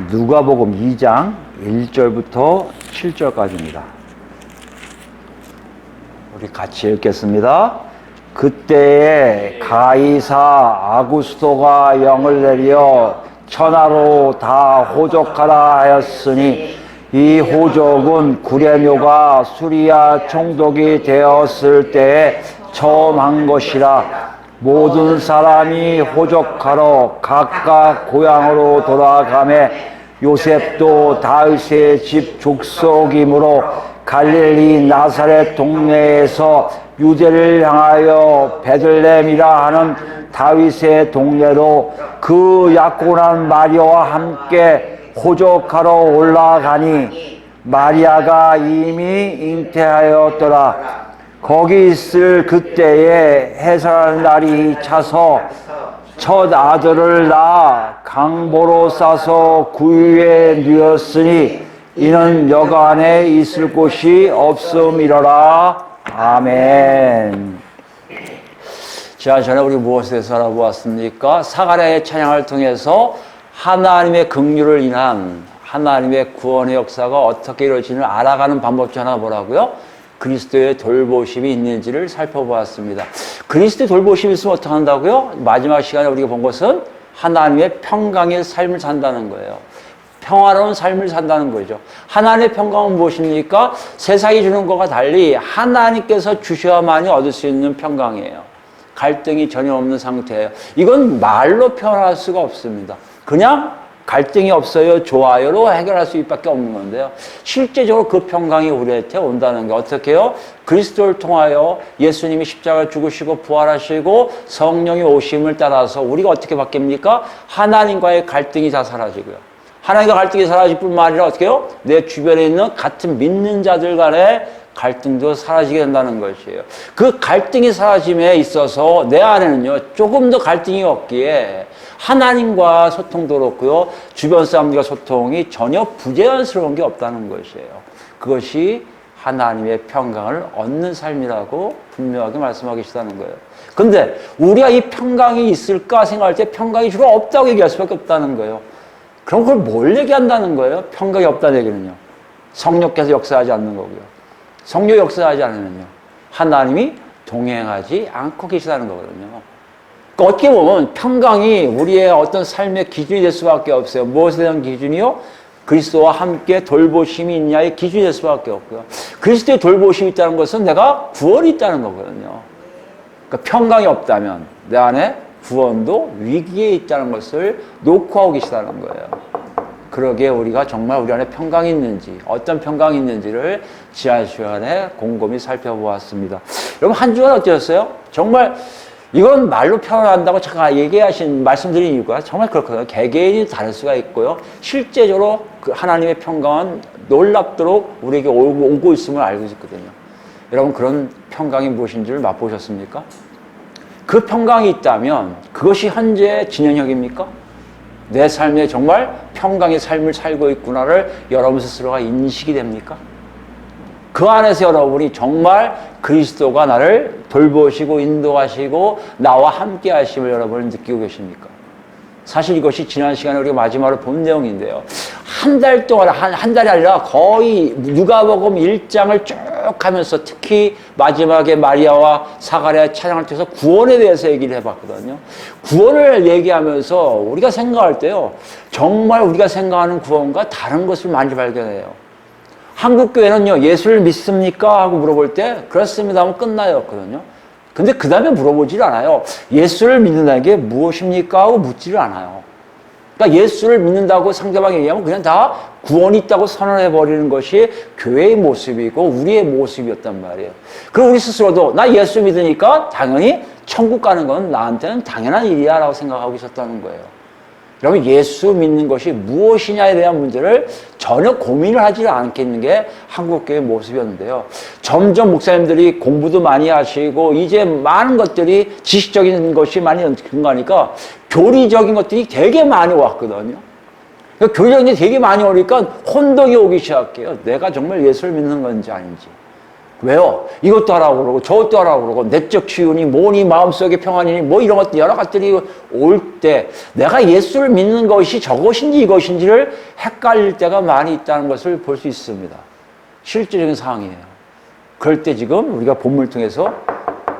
누가복음 2장 1절부터 7절까지입니다. 우리 같이 읽겠습니다. 그때에 가이사 아구스토가 영을 내려 천하로 다 호족하라 하였으니 이 호족은 구레뇨가 수리아 총독이 되었을 때에 처음 한 것이라. 모든 사람이 호족하러 각각 고향으로 돌아가매 요셉도 다윗의 집 족속이므로 갈릴리 나사렛 동네에서 유대를 향하여 베들레헴이라 하는 다윗의 동네로 그 약혼한 마리아와 함께 호족하러 올라가니 마리아가 이미 잉태하였더라. 거기 있을 그때에 해산할 날이 차서 첫 아들을 낳아 강보로 싸서 구유에 누였으니 이는 여간에 있을 곳이 없음이러라. 아멘. 자, 전에 우리 무엇에 대해서 알아보았습니까? 사가랴의 찬양을 통해서 하나님의 긍휼을 인한 하나님의 구원의 역사가 어떻게 이루어지는지 알아가는 방법 중 하나 뭐라고요? 그리스도의 돌보심이 있는지를 살펴보았습니다. 그리스도의 돌보심이 있으면 어떻게 한다고요? 마지막 시간에 우리가 본 것은 하나님의 평강의 삶을 산다는 거예요. 평화로운 삶을 산다는 거죠. 하나님의 평강은 무엇입니까? 세상이 주는 것과 달리 하나님께서 주셔야만이 얻을 수 있는 평강이에요. 갈등이 전혀 없는 상태예요. 이건 말로 표현할 수가 없습니다. 그냥 갈등이 없어요, 좋아요로 해결할 수 밖에 없는 건데요. 실제적으로 그 평강이 우리한테 온다는 게 어떻게 해요? 그리스도를 통하여 예수님이 십자가를 죽으시고 부활하시고 성령의 오심을 따라서 우리가 어떻게 바뀝니까? 하나님과의 갈등이 다 사라지고요. 하나님과 갈등이 사라질 뿐만 아니라 어떻게 해요? 내 주변에 있는 같은 믿는 자들 간의 갈등도 사라지게 된다는 것이에요. 그 갈등이 사라짐에 있어서 내 안에는요, 조금 더 갈등이 없기에 하나님과 소통도 그렇고요, 주변 사람들과 소통이 전혀 부자연스러운 게 없다는 것이에요. 그것이 하나님의 평강을 얻는 삶이라고 분명하게 말씀하고 계시다는 거예요. 근데 우리가 이 평강이 있을까 생각할 때 평강이 주로 없다고 얘기할 수밖에 없다는 거예요. 그럼 그걸 뭘 얘기한다는 거예요? 평강이 없다는 얘기는요. 성령께서 역사하지 않는 거고요. 성령 역사하지 않으면요, 하나님이 동행하지 않고 계시다는 거거든요. 그러니까 어떻게 보면 평강이 우리의 어떤 삶의 기준이 될 수밖에 없어요. 무엇에 대한 기준이요? 그리스도와 함께 돌보심이 있냐의 기준이 될 수밖에 없고요. 그리스도의 돌보심이 있다는 것은 내가 구원이 있다는 거거든요. 그러니까 평강이 없다면 내 안에 구원도 위기에 있다는 것을 놓고 하고 계시다는 거예요. 그러기에 우리가 정말 우리 안에 평강이 있는지, 어떤 평강이 있는지를 지난 시간에 곰곰이 살펴보았습니다. 여러분, 한 주간 어떠셨어요? 정말 이건 말로 표현한다고 제가 말씀드린 이유가 정말 그렇거든요. 개개인이 다를 수가 있고요. 실제적으로 그 하나님의 평강은 놀랍도록 우리에게 오고 있음을 알고 있거든요. 여러분, 그런 평강이 무엇인지를 맛보셨습니까? 그 평강이 있다면 그것이 현재 진행형입니까? 내 삶에 정말 평강의 삶을 살고 있구나를 여러분 스스로가 인식이 됩니까? 그 안에서 여러분이 정말 그리스도가 나를 돌보시고 인도하시고 나와 함께 하심을 여러분은 느끼고 계십니까? 사실 이것이 지난 시간에 우리가 마지막으로 본 내용인데요. 한 달 동안, 한 달이 아니라 거의 누가복음 1장을 쭉 하면서 특히 마지막에 마리아와 사가랴의 찬양을 통해서 구원에 대해서 얘기를 해봤거든요. 구원을 얘기하면서 우리가 생각할 때요, 정말 우리가 생각하는 구원과 다른 것을 많이 발견해요. 한국 교회는요, 예수를 믿습니까? 하고 물어볼 때 그렇습니다 하면 끝나였거든요. 근데 그 다음에 물어보질 않아요. 예수를 믿는다는 게 무엇입니까? 하고 묻지를 않아요. 그러니까 예수를 믿는다고 상대방이 얘기하면 그냥 다 구원이 있다고 선언해버리는 것이 교회의 모습이고 우리의 모습이었단 말이에요. 그리고 우리 스스로도 나 예수 믿으니까 당연히 천국 가는 건 나한테는 당연한 일이야 라고 생각하고 있었다는 거예요. 여러분, 예수 믿는 것이 무엇이냐에 대한 문제를 전혀 고민을 하지 않겠는 게 한국교회의 모습이었는데요. 점점 목사님들이 공부도 많이 하시고 이제 많은 것들이 지식적인 것이 많이 증가하니까 교리적인 것들이 되게 많이 왔거든요. 그러니까 교리적인 게 되게 많이 오니까 혼동이 오기 시작해요. 내가 정말 예수를 믿는 건지 아닌지. 왜요? 이것도 하라고 그러고 저것도 하라고 그러고 내적 치유니 뭐니 마음속의 평안이니 뭐 이런 것들 여러 가지들이 올 때 내가 예수를 믿는 것이 저것인지 이것인지를 헷갈릴 때가 많이 있다는 것을 볼 수 있습니다. 실제적인 상황이에요. 그럴 때 지금 우리가 본문을 통해서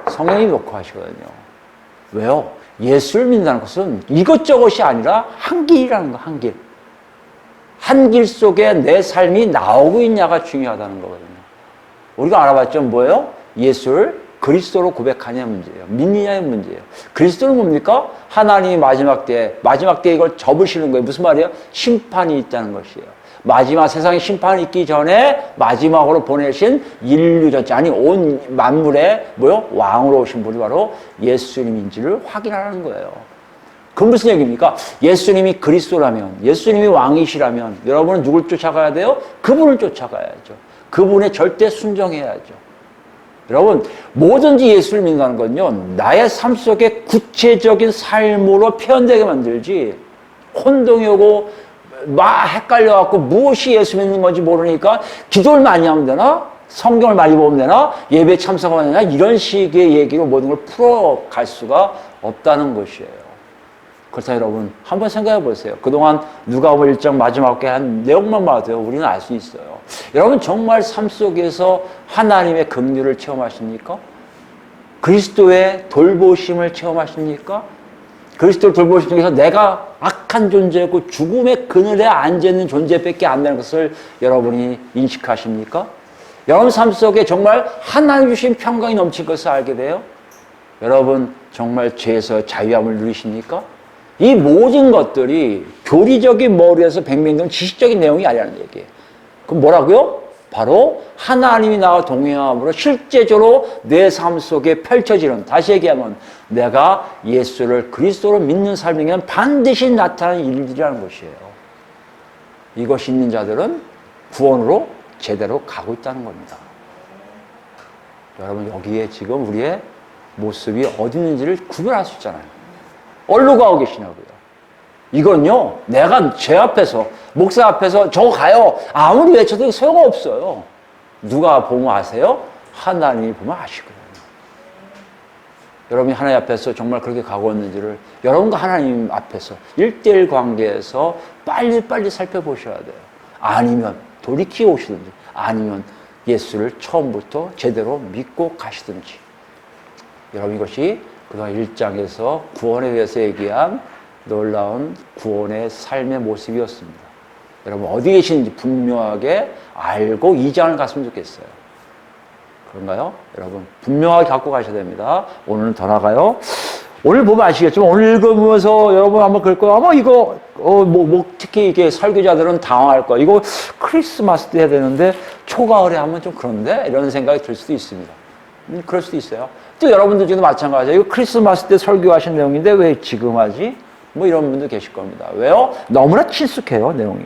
성령이 놓고 하시거든요. 왜요? 예수를 믿는다는 것은 이것저것이 아니라 한 길이라는 거, 한 길. 한 길 속에 내 삶이 나오고 있냐가 중요하다는 거거든요. 우리가 알아봤죠? 뭐예요? 예수를 그리스도로 고백하냐의 문제예요. 믿느냐의 문제예요. 그리스도는 뭡니까? 하나님이 마지막 때에 이걸 접으시는 거예요. 무슨 말이에요? 심판이 있다는 것이에요. 마지막 세상에 심판이 있기 전에 마지막으로 보내신 인류 전체, 아니 온 만물의 왕으로 오신 분이 바로 예수님인지를 확인하는 거예요. 그 무슨 얘기입니까? 예수님이 그리스도라면, 예수님이 왕이시라면 여러분은 누굴 쫓아가야 돼요? 그분을 쫓아가야죠. 그분의 절대 순종해야죠. 여러분, 뭐든지 예수를 믿는다는 건요, 나의 삶 속에 구체적인 삶으로 표현되게 만들지, 혼동이 오고, 막 헷갈려갖고 무엇이 예수 믿는 건지 모르니까 기도를 많이 하면 되나? 성경을 많이 보면 되나? 예배에 참석하면 되나? 이런 식의 얘기로 모든 걸 풀어갈 수가 없다는 것이에요. 그렇다 여러분, 한번 생각해 보세요. 그동안 누가복음 1장 마지막에 한 내용만 봐도요, 우리는 알 수 있어요. 여러분 정말 삶 속에서 하나님의 긍휼을 체험하십니까? 그리스도의 돌보심을 체험하십니까? 그리스도를 돌보심 중에서 내가 악한 존재고 죽음의 그늘에 앉아있는 존재밖에 안 되는 것을 여러분이 인식하십니까? 여러분 삶 속에 정말 하나님 주신 평강이 넘칠 것을 알게 돼요? 여러분 정말 죄에서 자유함을 누리십니까? 이 모든 것들이 교리적인 머리에서 뱅뱅도는 지식적인 내용이 아니라는 얘기예요. 그럼 뭐라고요? 바로 하나님이 나와 동행함으로 실제적으로 내 삶 속에 펼쳐지는, 다시 얘기하면 내가 예수를 그리스도로 믿는 삶에게는 반드시 나타나는 일들이라는 것이에요. 이것이 있는 자들은 구원으로 제대로 가고 있다는 겁니다. 여러분 여기에 지금 우리의 모습이 어디 있는지를 구별할 수 있잖아요. 어디로 가고 계시냐고요. 이건요, 내가 제 앞에서, 목사 앞에서 저거 가요. 아무리 외쳐도 소용없어요. 누가 보면 아세요? 하나님이 보면 아시거든요. 여러분이 하나님 앞에서 정말 그렇게 가고 있는지를 여러분과 하나님 앞에서 1:1 관계에서 빨리빨리 살펴보셔야 돼요. 아니면 돌이키고 오시든지, 아니면 예수를 처음부터 제대로 믿고 가시든지. 여러분 이것이 그동안 1장에서 구원에 대해서 얘기한 놀라운 구원의 삶의 모습이었습니다. 여러분 어디 계시는지 분명하게 알고 2장을 갔으면 좋겠어요. 그런가요? 여러분 분명하게 갖고 가셔야 됩니다. 오늘은 더 나가요. 오늘 보면 아시겠지만 오늘 읽으면서 여러분 한번 그럴 거예요. 아마 이거 특히 이게 설교자들은 당황할 거예요. 이거 크리스마스 때 해야 되는데 초가을에 하면 좀 그런데 이런 생각이 들 수도 있습니다. 그럴 수도 있어요. 또 여러분들 중에도 마찬가지예요. 이거 크리스마스 때 설교하신 내용인데 왜 지금 하지? 뭐 이런 분도 계실 겁니다. 왜요? 너무나 친숙해요, 내용이.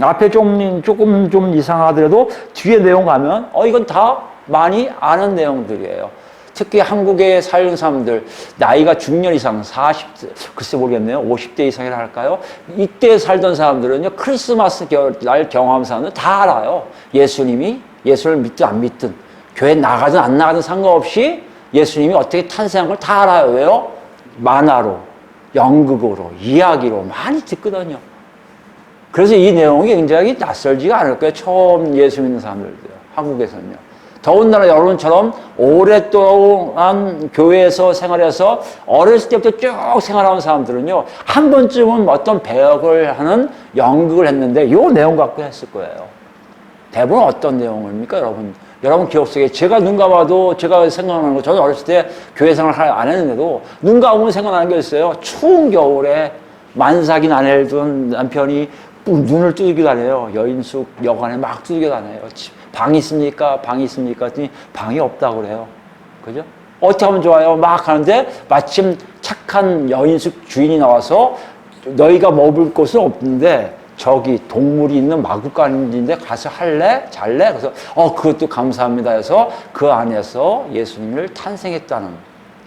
앞에 조금 좀 이상하더라도 뒤에 내용 가면 이건 다 많이 아는 내용들이에요. 특히 한국에 사는 사람들 나이가 중년 이상 40대 글쎄 모르겠네요. 50대 이상이라 할까요? 이때 살던 사람들은요. 크리스마스 날 경험한 사람들 다 알아요. 예수를 믿든 안 믿든 교회 나가든 안 나가든 상관없이 예수님이 어떻게 탄생한 걸 다 알아요. 왜요? 만화로, 연극으로, 이야기로 많이 듣거든요. 그래서 이 내용이 굉장히 낯설지가 않을 거예요. 처음 예수 믿는 사람들도요. 한국에서는요. 더군다나 여러분처럼 오랫동안 교회에서 생활해서 어렸을 때부터 쭉 생활하는 사람들은요. 한 번쯤은 어떤 배역을 하는 연극을 했는데 이 내용 갖고 했을 거예요. 대부분 어떤 내용입니까, 여러분? 여러분 기억 속에 제가 눈 감아도 제가 생각나는 거, 저는 어렸을 때 교회 생활 안 했는데도 눈 감으면 생각나는 게 있어요. 추운 겨울에 만삭인 아내를 둔 남편이 눈을 두들겨 다녀요. 여인숙 여관에 막 두들겨 다녀요. 방이 있습니까? 방이 있습니까? 했더니 방이 없다고 그래요. 그죠? 어떻게 하면 좋아요? 막 하는데 마침 착한 여인숙 주인이 나와서 너희가 먹을 곳은 없는데 저기 동물이 있는 마구간인데 가서 할래? 잘래? 그래서 그것도 감사합니다 해서 그 안에서 예수님을 탄생했다는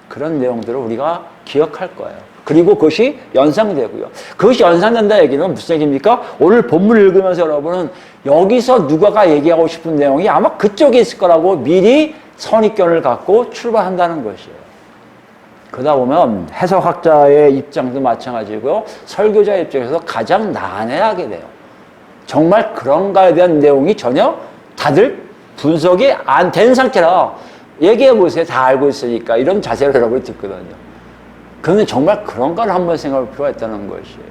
그런 내용들을 우리가 기억할 거예요. 그리고 그것이 연상되고요. 그것이 연상된다 얘기는 무슨 얘기입니까? 오늘 본문 읽으면서 여러분은 여기서 누가가 얘기하고 싶은 내용이 아마 그쪽에 있을 거라고 미리 선입견을 갖고 출발한다는 것이에요. 그러다 보면 해석학자의 입장도 마찬가지고요. 설교자의 입장에서 가장 난해하게 돼요. 정말 그런가에 대한 내용이 전혀 다들 분석이 안 된 상태라 얘기해 보세요. 다 알고 있으니까. 이런 자세로 여러분이 듣거든요. 그런데 정말 그런가를 한번 생각할 필요가 있다는 것이에요.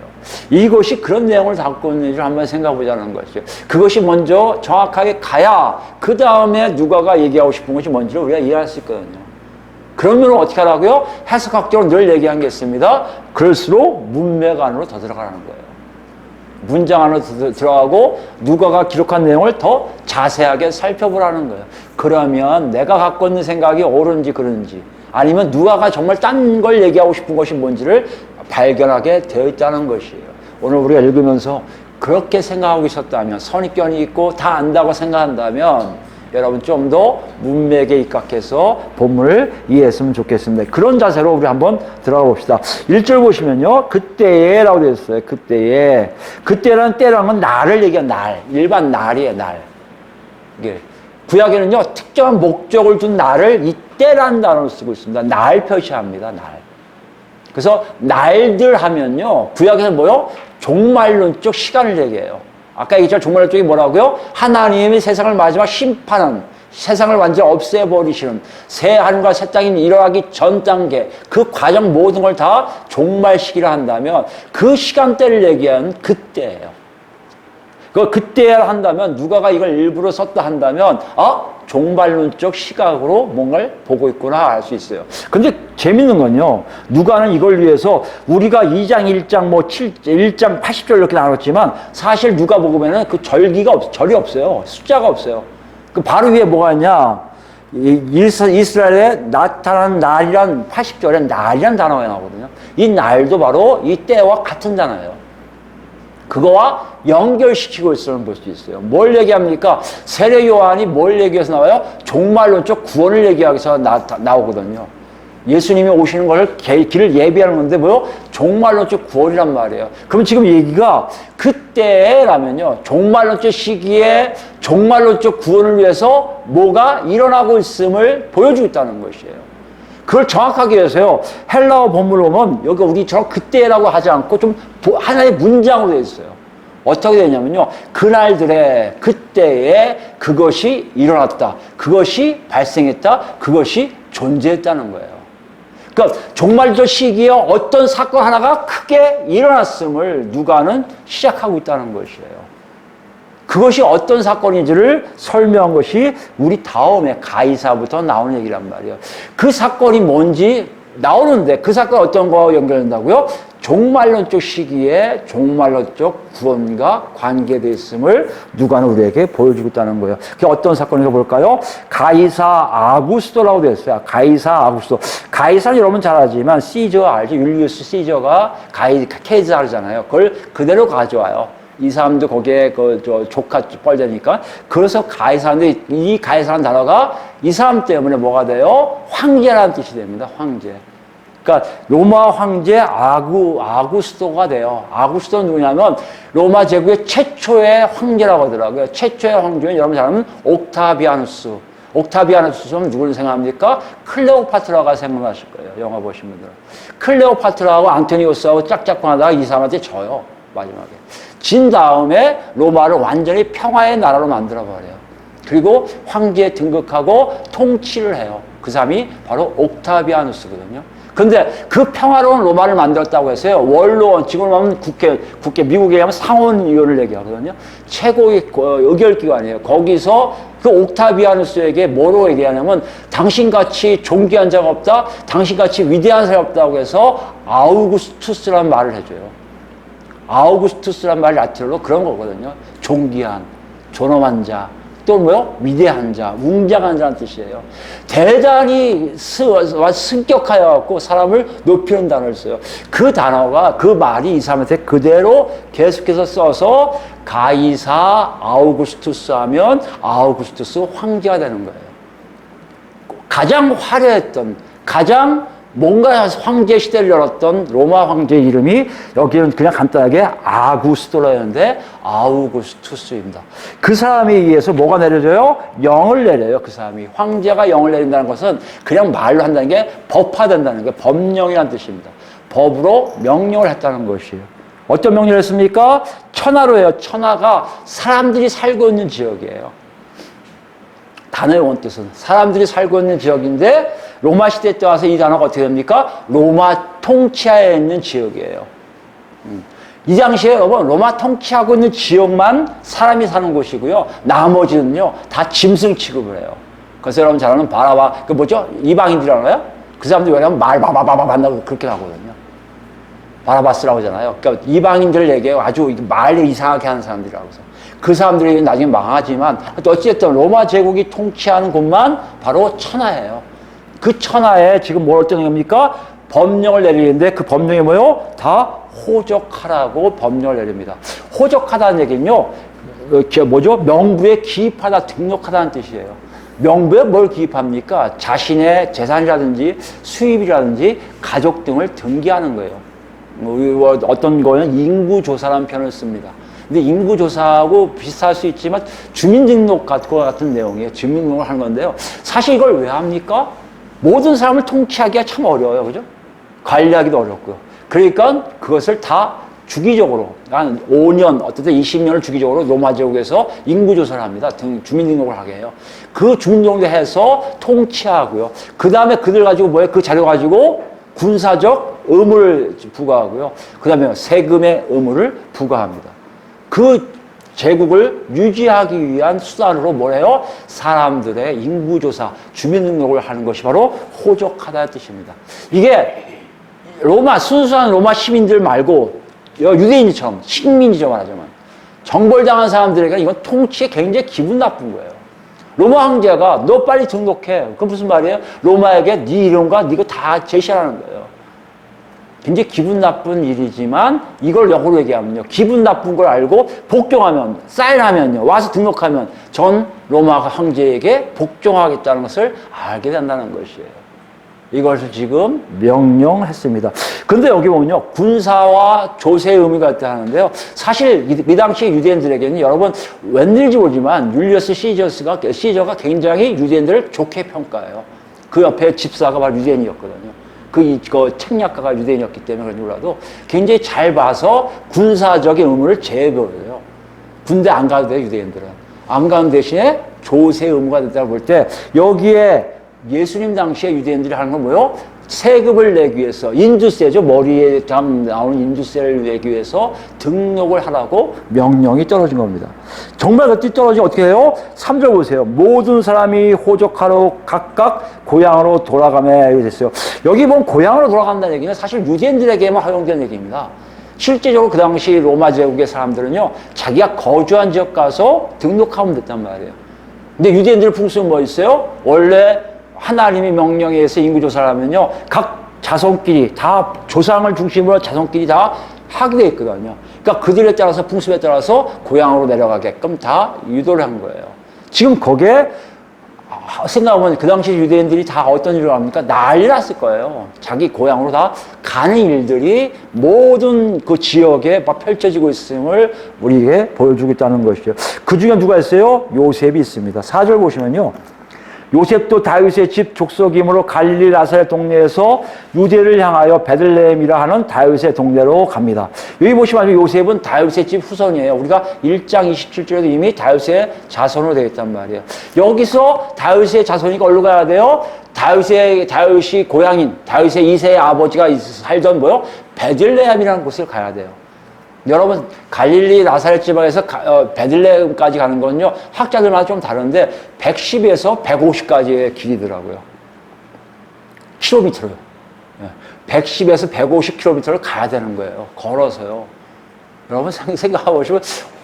이것이 그런 내용을 담고 있는지를 한번 생각해 보자는 것이에요. 그것이 먼저 정확하게 가야 그 다음에 누가가 얘기하고 싶은 것이 뭔지를 우리가 이해할 수 있거든요. 그러면 어떻게 하라고요? 해석학적으로 늘 얘기한 게 있습니다. 그럴수록 문맥 안으로 더 들어가는 거예요. 문장 안으로 들어가고 누가가 기록한 내용을 더 자세하게 살펴보라는 거예요. 그러면 내가 갖고 있는 생각이 옳은지 그른지 아니면 누가가 정말 딴 걸 얘기하고 싶은 것이 뭔지를 발견하게 되어 있다는 것이에요. 오늘 우리가 읽으면서 그렇게 생각하고 있었다면 선입견이 있고 다 안다고 생각한다면 여러분 좀 더 문맥에 입각해서 본문을 이해했으면 좋겠습니다. 그런 자세로 우리 한번 들어가 봅시다. 1절 보시면요. 그때에 라고 되어 있어요. 그때에. 그때라는 때라는 건 날을 얘기한 날. 일반 날이에요. 날. 이게 구약에는요. 특정한 목적을 둔 날을 이때라는 단어를 쓰고 있습니다. 날 표시합니다. 날. 그래서 날들 하면요. 구약에서 뭐요? 종말론적 시간을 얘기해요. 아까 얘기했죠. 종말론적이 뭐라고요? 하나님이 세상을 마지막 심판하는, 세상을 완전히 없애버리시는 새 하늘과 새 땅이 일어나기 전 단계, 그 과정 모든 걸 다 종말 시기라 한다면 그 시간대를 얘기하는 그때예요. 그때야 한다면 누가가 이걸 일부러 썼다 한다면 종말론적 시각으로 뭔가를 보고 있구나 알 수 있어요. 근데 재밌는 건요. 누가는 이걸 위해서 우리가 2장, 1장, 1장 80절 이렇게 나눴지만 사실 누가 보면은 그 절이 없어요. 숫자가 없어요. 그 바로 위에 뭐가 있냐. 이스라엘에 나타난 날이란 80절에 날이란 단어가 나오거든요. 이 날도 바로 이 때와 같은 단어예요. 그거와 연결시키고 있으면 볼 수 있어요. 뭘 얘기합니까? 세례 요한이 뭘 얘기해서 나와요? 종말론적 구원을 얘기하기서 나오거든요. 예수님이 오시는 것을 길을 예비하는 건데 뭐요? 종말론적 구원이란 말이에요. 그럼 지금 얘기가 그때라면요. 종말론적 시기에 종말론적 구원을 위해서 뭐가 일어나고 있음을 보여주고 있다는 것이에요. 그걸 정확하게 해서요. 헬라어 본문을 보면 여기 우리처럼 그때라고 하지 않고 좀 하나의 문장으로 되어 있어요. 어떻게 되냐면요. 그날들의 그때에 그것이 일어났다. 그것이 발생했다. 그것이 존재했다는 거예요. 그러니까 종말적 시기에 어떤 사건 하나가 크게 일어났음을 누가는 시작하고 있다는 것이에요. 그것이 어떤 사건인지를 설명한 것이 우리 다음에 가이사부터 나오는 얘기란 말이에요. 그 사건이 뭔지 나오는데 그 사건이 어떤 거와 연결된다고요? 종말론적 시기에 종말론적 구원과 관계되어 있음을 누가는 우리에게 보여주고 있다는 거예요. 그게 어떤 사건인가 볼까요? 가이사 아구스토라고 되어 있어요. 가이사 아구스토. 가이사는 여러분 잘 알지만 시저 알죠? 율리우스 시저가 케이사르잖아요. 그걸 그대로 가져와요. 이 사람도 거기에 조카 뻘되니까. 그래서 가이사인데 이 가이사라는 단어가 이 사람 때문에 뭐가 돼요? 황제라는 뜻이 됩니다. 황제. 그러니까 로마 황제 아구스토가 돼요. 아구스토는 누구냐면 로마 제국의 최초의 황제라고 하더라고요. 최초의 황제는 여러분 잘 아는 옥타비아누스. 옥타비아누스는 누구를 생각합니까? 클레오파트라가 생각나실 거예요. 영화 보신 분들은. 클레오파트라하고 앙토니우스하고 짝짝꿍하다가 이 사람한테 져요. 마지막에. 진 다음에 로마를 완전히 평화의 나라로 만들어버려요. 그리고 황제에 등극하고 통치를 해요. 그 사람이 바로 옥타비아누스거든요. 근데 그 평화로운 로마를 만들었다고 해서요. 원로원, 지금 하면 국회, 미국에 하면 상원의원을 얘기하거든요. 최고의 의결기관이에요. 거기서 그 옥타비아누스에게 뭐로 얘기하냐면 당신같이 존귀한 자가 없다, 당신같이 위대한 사람이 없다고 해서 아우구스투스라는 말을 해줘요. 아우구스투스란 말이 라틴어로 그런 거거든요. 존귀한, 존엄한 자, 또 뭐요? 위대한 자, 웅장한 자라는 뜻이에요. 대단히 승격하여갖고 사람을 높이는 단어를 써요. 그 단어가, 그 말이 이 사람한테 그대로 계속해서 써서 가이사 아우구스투스 하면 아우구스투스 황제가 되는 거예요. 가장 화려했던, 가장 뭔가 황제 시대를 열었던 로마 황제 이름이 여기는 그냥 간단하게 아구스토라였는데 아우구스투스입니다. 그 사람에 의해서 뭐가 내려져요? 영을 내려요. 그 사람이. 황제가 영을 내린다는 것은 그냥 말로 한다는 게 법화된다는 게 법령이라는 뜻입니다. 법으로 명령을 했다는 것이에요. 어떤 명령을 했습니까? 천하로예요. 천하가 사람들이 살고 있는 지역이에요. 단어의 원뜻은 사람들이 살고 있는 지역인데 로마 시대 때 와서 이 단어가 어떻게 됩니까? 로마 통치하에 있는 지역이에요. 이 당시에 여러분 로마 통치하고 있는 지역만 사람이 사는 곳이고요. 나머지는요 다 짐승 취급을 해요. 그래서 여러분 잘 아는 바라바 그 뭐죠? 이방인들 알아요? 그 사람들이 왜냐면 말 바바바바 한다고 그렇게 하거든요. 바라바스라고 하잖아요. 그러니까 이방인들 얘기해요. 아주 말을 이상하게 하는 사람들이라고 해서. 그 사람들이 나중에 망하지만 어쨌든 로마 제국이 통치하는 곳만 바로 천하예요. 그 천하에 지금 뭘 어떤 겁니까? 법령을 내리는데 그 법령이 뭐요? 다 호적하라고 법령을 내립니다. 호적하다는 얘기는요, 뭐죠? 명부에 기입하다, 등록하다는 뜻이에요. 명부에 뭘 기입합니까? 자신의 재산이라든지 수입이라든지 가족 등을 등기하는 거예요. 어떤 거는 인구조사라는 표현을 씁니다. 근데 인구조사하고 비슷할 수 있지만 주민등록 같은 내용이에요. 주민등록을 하는 건데요. 사실 이걸 왜 합니까? 모든 사람을 통치하기가 참 어려워요. 그죠? 관리하기도 어렵고요. 그러니까 그것을 다 주기적으로, 한 5년, 어쨌든 20년을 주기적으로 로마 제국에서 인구조사를 합니다. 주민등록을 하게 해요. 그 주민등록을 해서 통치하고요. 그 다음에 그들 가지고 뭐예요? 그 자료 가지고 군사적 의무를 부과하고요. 그 다음에 세금의 의무를 부과합니다. 그 제국을 유지하기 위한 수단으로 뭐래요? 사람들의 인구조사, 주민등록을 하는 것이 바로 호적하다는 뜻입니다. 이게 순수한 로마 시민들 말고 유대인처럼 식민지죠 말하자면 정벌당한 사람들에게는 이건 통치에 굉장히 기분 나쁜 거예요. 로마 황제가 너 빨리 등록해. 그건 무슨 말이에요? 로마에게 네 이름과 네 거 다 제시하라는 거예요. 굉장히 기분 나쁜 일이지만 이걸 역으로 얘기하면요. 기분 나쁜 걸 알고 복종하면, 사인하면요. 와서 등록하면 전 로마 황제에게 복종하겠다는 것을 알게 된다는 것이에요. 이것을 지금 명령했습니다. 근데 여기 보면요. 군사와 조세의 의미가 있다 하는데요. 사실 이 당시 유대인들에게는 여러분 웬일인지 모르지만 율리어스 시저가 굉장히 유대인들을 좋게 평가해요. 그 옆에 집사가 바로 유대인이었거든요. 그 책략가가 유대인이었기 때문에 그런지 몰라도 굉장히 잘 봐서 군사적인 의무를 제거해요. 군대 안 가도 돼요, 유대인들은. 안 가는 대신에 조세 의무가 됐다고 볼 때 여기에 예수님 당시에 유대인들이 하는 건 뭐예요? 세금을 내기 위해서, 인두세죠. 머리에 나오는 인두세를 내기 위해서 등록을 하라고 명령이 떨어진 겁니다. 정말 그 뜻 떨어지면 어떻게 해요? 3절 보세요. 모든 사람이 호적하러 각각 고향으로 돌아가며 이렇게 됐어요. 여기 보면 고향으로 돌아간다는 얘기는 사실 유대인들에게만 허용된 얘기입니다. 실제적으로 그 당시 로마 제국의 사람들은요, 자기가 거주한 지역 가서 등록하면 됐단 말이에요. 근데 유대인들 풍습은 뭐 있어요? 원래 하나님의 명령에 의해서 인구조사를 하면요, 각 자손끼리 다 조상을 중심으로 자손끼리 다 하게 돼 있거든요. 그러니까 그들에 따라서 풍습에 따라서 고향으로 내려가게끔 다 유도를 한 거예요. 지금 거기에 생각해보면 그 당시 유대인들이 다 어떤 일을 합니까? 난리 났을 거예요. 자기 고향으로 다 가는 일들이 모든 그 지역에 막 펼쳐지고 있음을 우리에게 보여주고 있다는 것이죠. 그 중에 누가 있어요? 요셉이 있습니다. 4절 보시면요. 요셉도 다윗의 집 족속이므로 갈릴리 나사렛 동네에서 유대를 향하여 베들레헴이라 하는 다윗의 동네로 갑니다. 여기 보시면 요셉은 다윗의 집 후손이에요. 우리가 1장 27절에도 이미 다윗의 자손으로 되어 있단 말이에요. 여기서 다윗의 자손이니까 어디로 가야 돼요? 다윗이 고향인 다윗의 2세의 아버지가 살던 뭐요? 베들레헴이라는 곳을 가야 돼요. 여러분 갈릴리 나사렛 지방에서 베들레헴까지 가는 건요 학자들마다 좀 다른데 110에서 150까지의 길이더라고요. 킬로미터로요. 110에서 150km를 가야 되는 거예요. 걸어서요. 여러분 생각해 보시면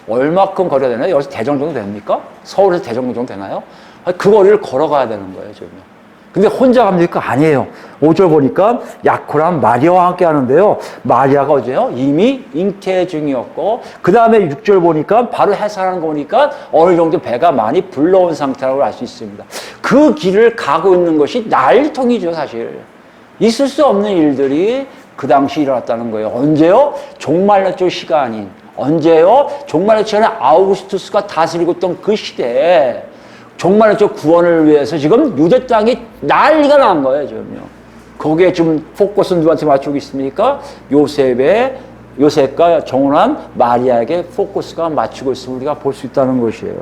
얼마큼 걸어야 되나요? 여기서 대전 정도 됩니까? 서울에서 대전 정도 되나요? 그 거리를 걸어가야 되는 거예요, 지금. 근데 혼자 갑니까? 아니에요. 5절 보니까 약혼한 마리아와 함께 하는데요. 마리아가 어제요? 이미 잉태 중이었고, 그 다음에 6절 보니까 바로 해산하는 거 보니까 어느 정도 배가 많이 불러온 상태라고 알 수 있습니다. 그 길을 가고 있는 것이 난리통이죠, 사실. 있을 수 없는 일들이 그 당시 일어났다는 거예요. 언제요? 종말론적 시간인. 언제요? 종말론적 시간에 아우구스투스가 다스리고 있던 그 시대에 종말론적 구원을 위해서 지금 유대 땅이 난리가 난 거예요, 지금요. 거기에 지금 포커스는 누구한테 맞추고 있습니까? 요셉과 정혼한 마리아에게 포커스가 맞추고 있음을 우리가 볼 수 있다는 것이에요.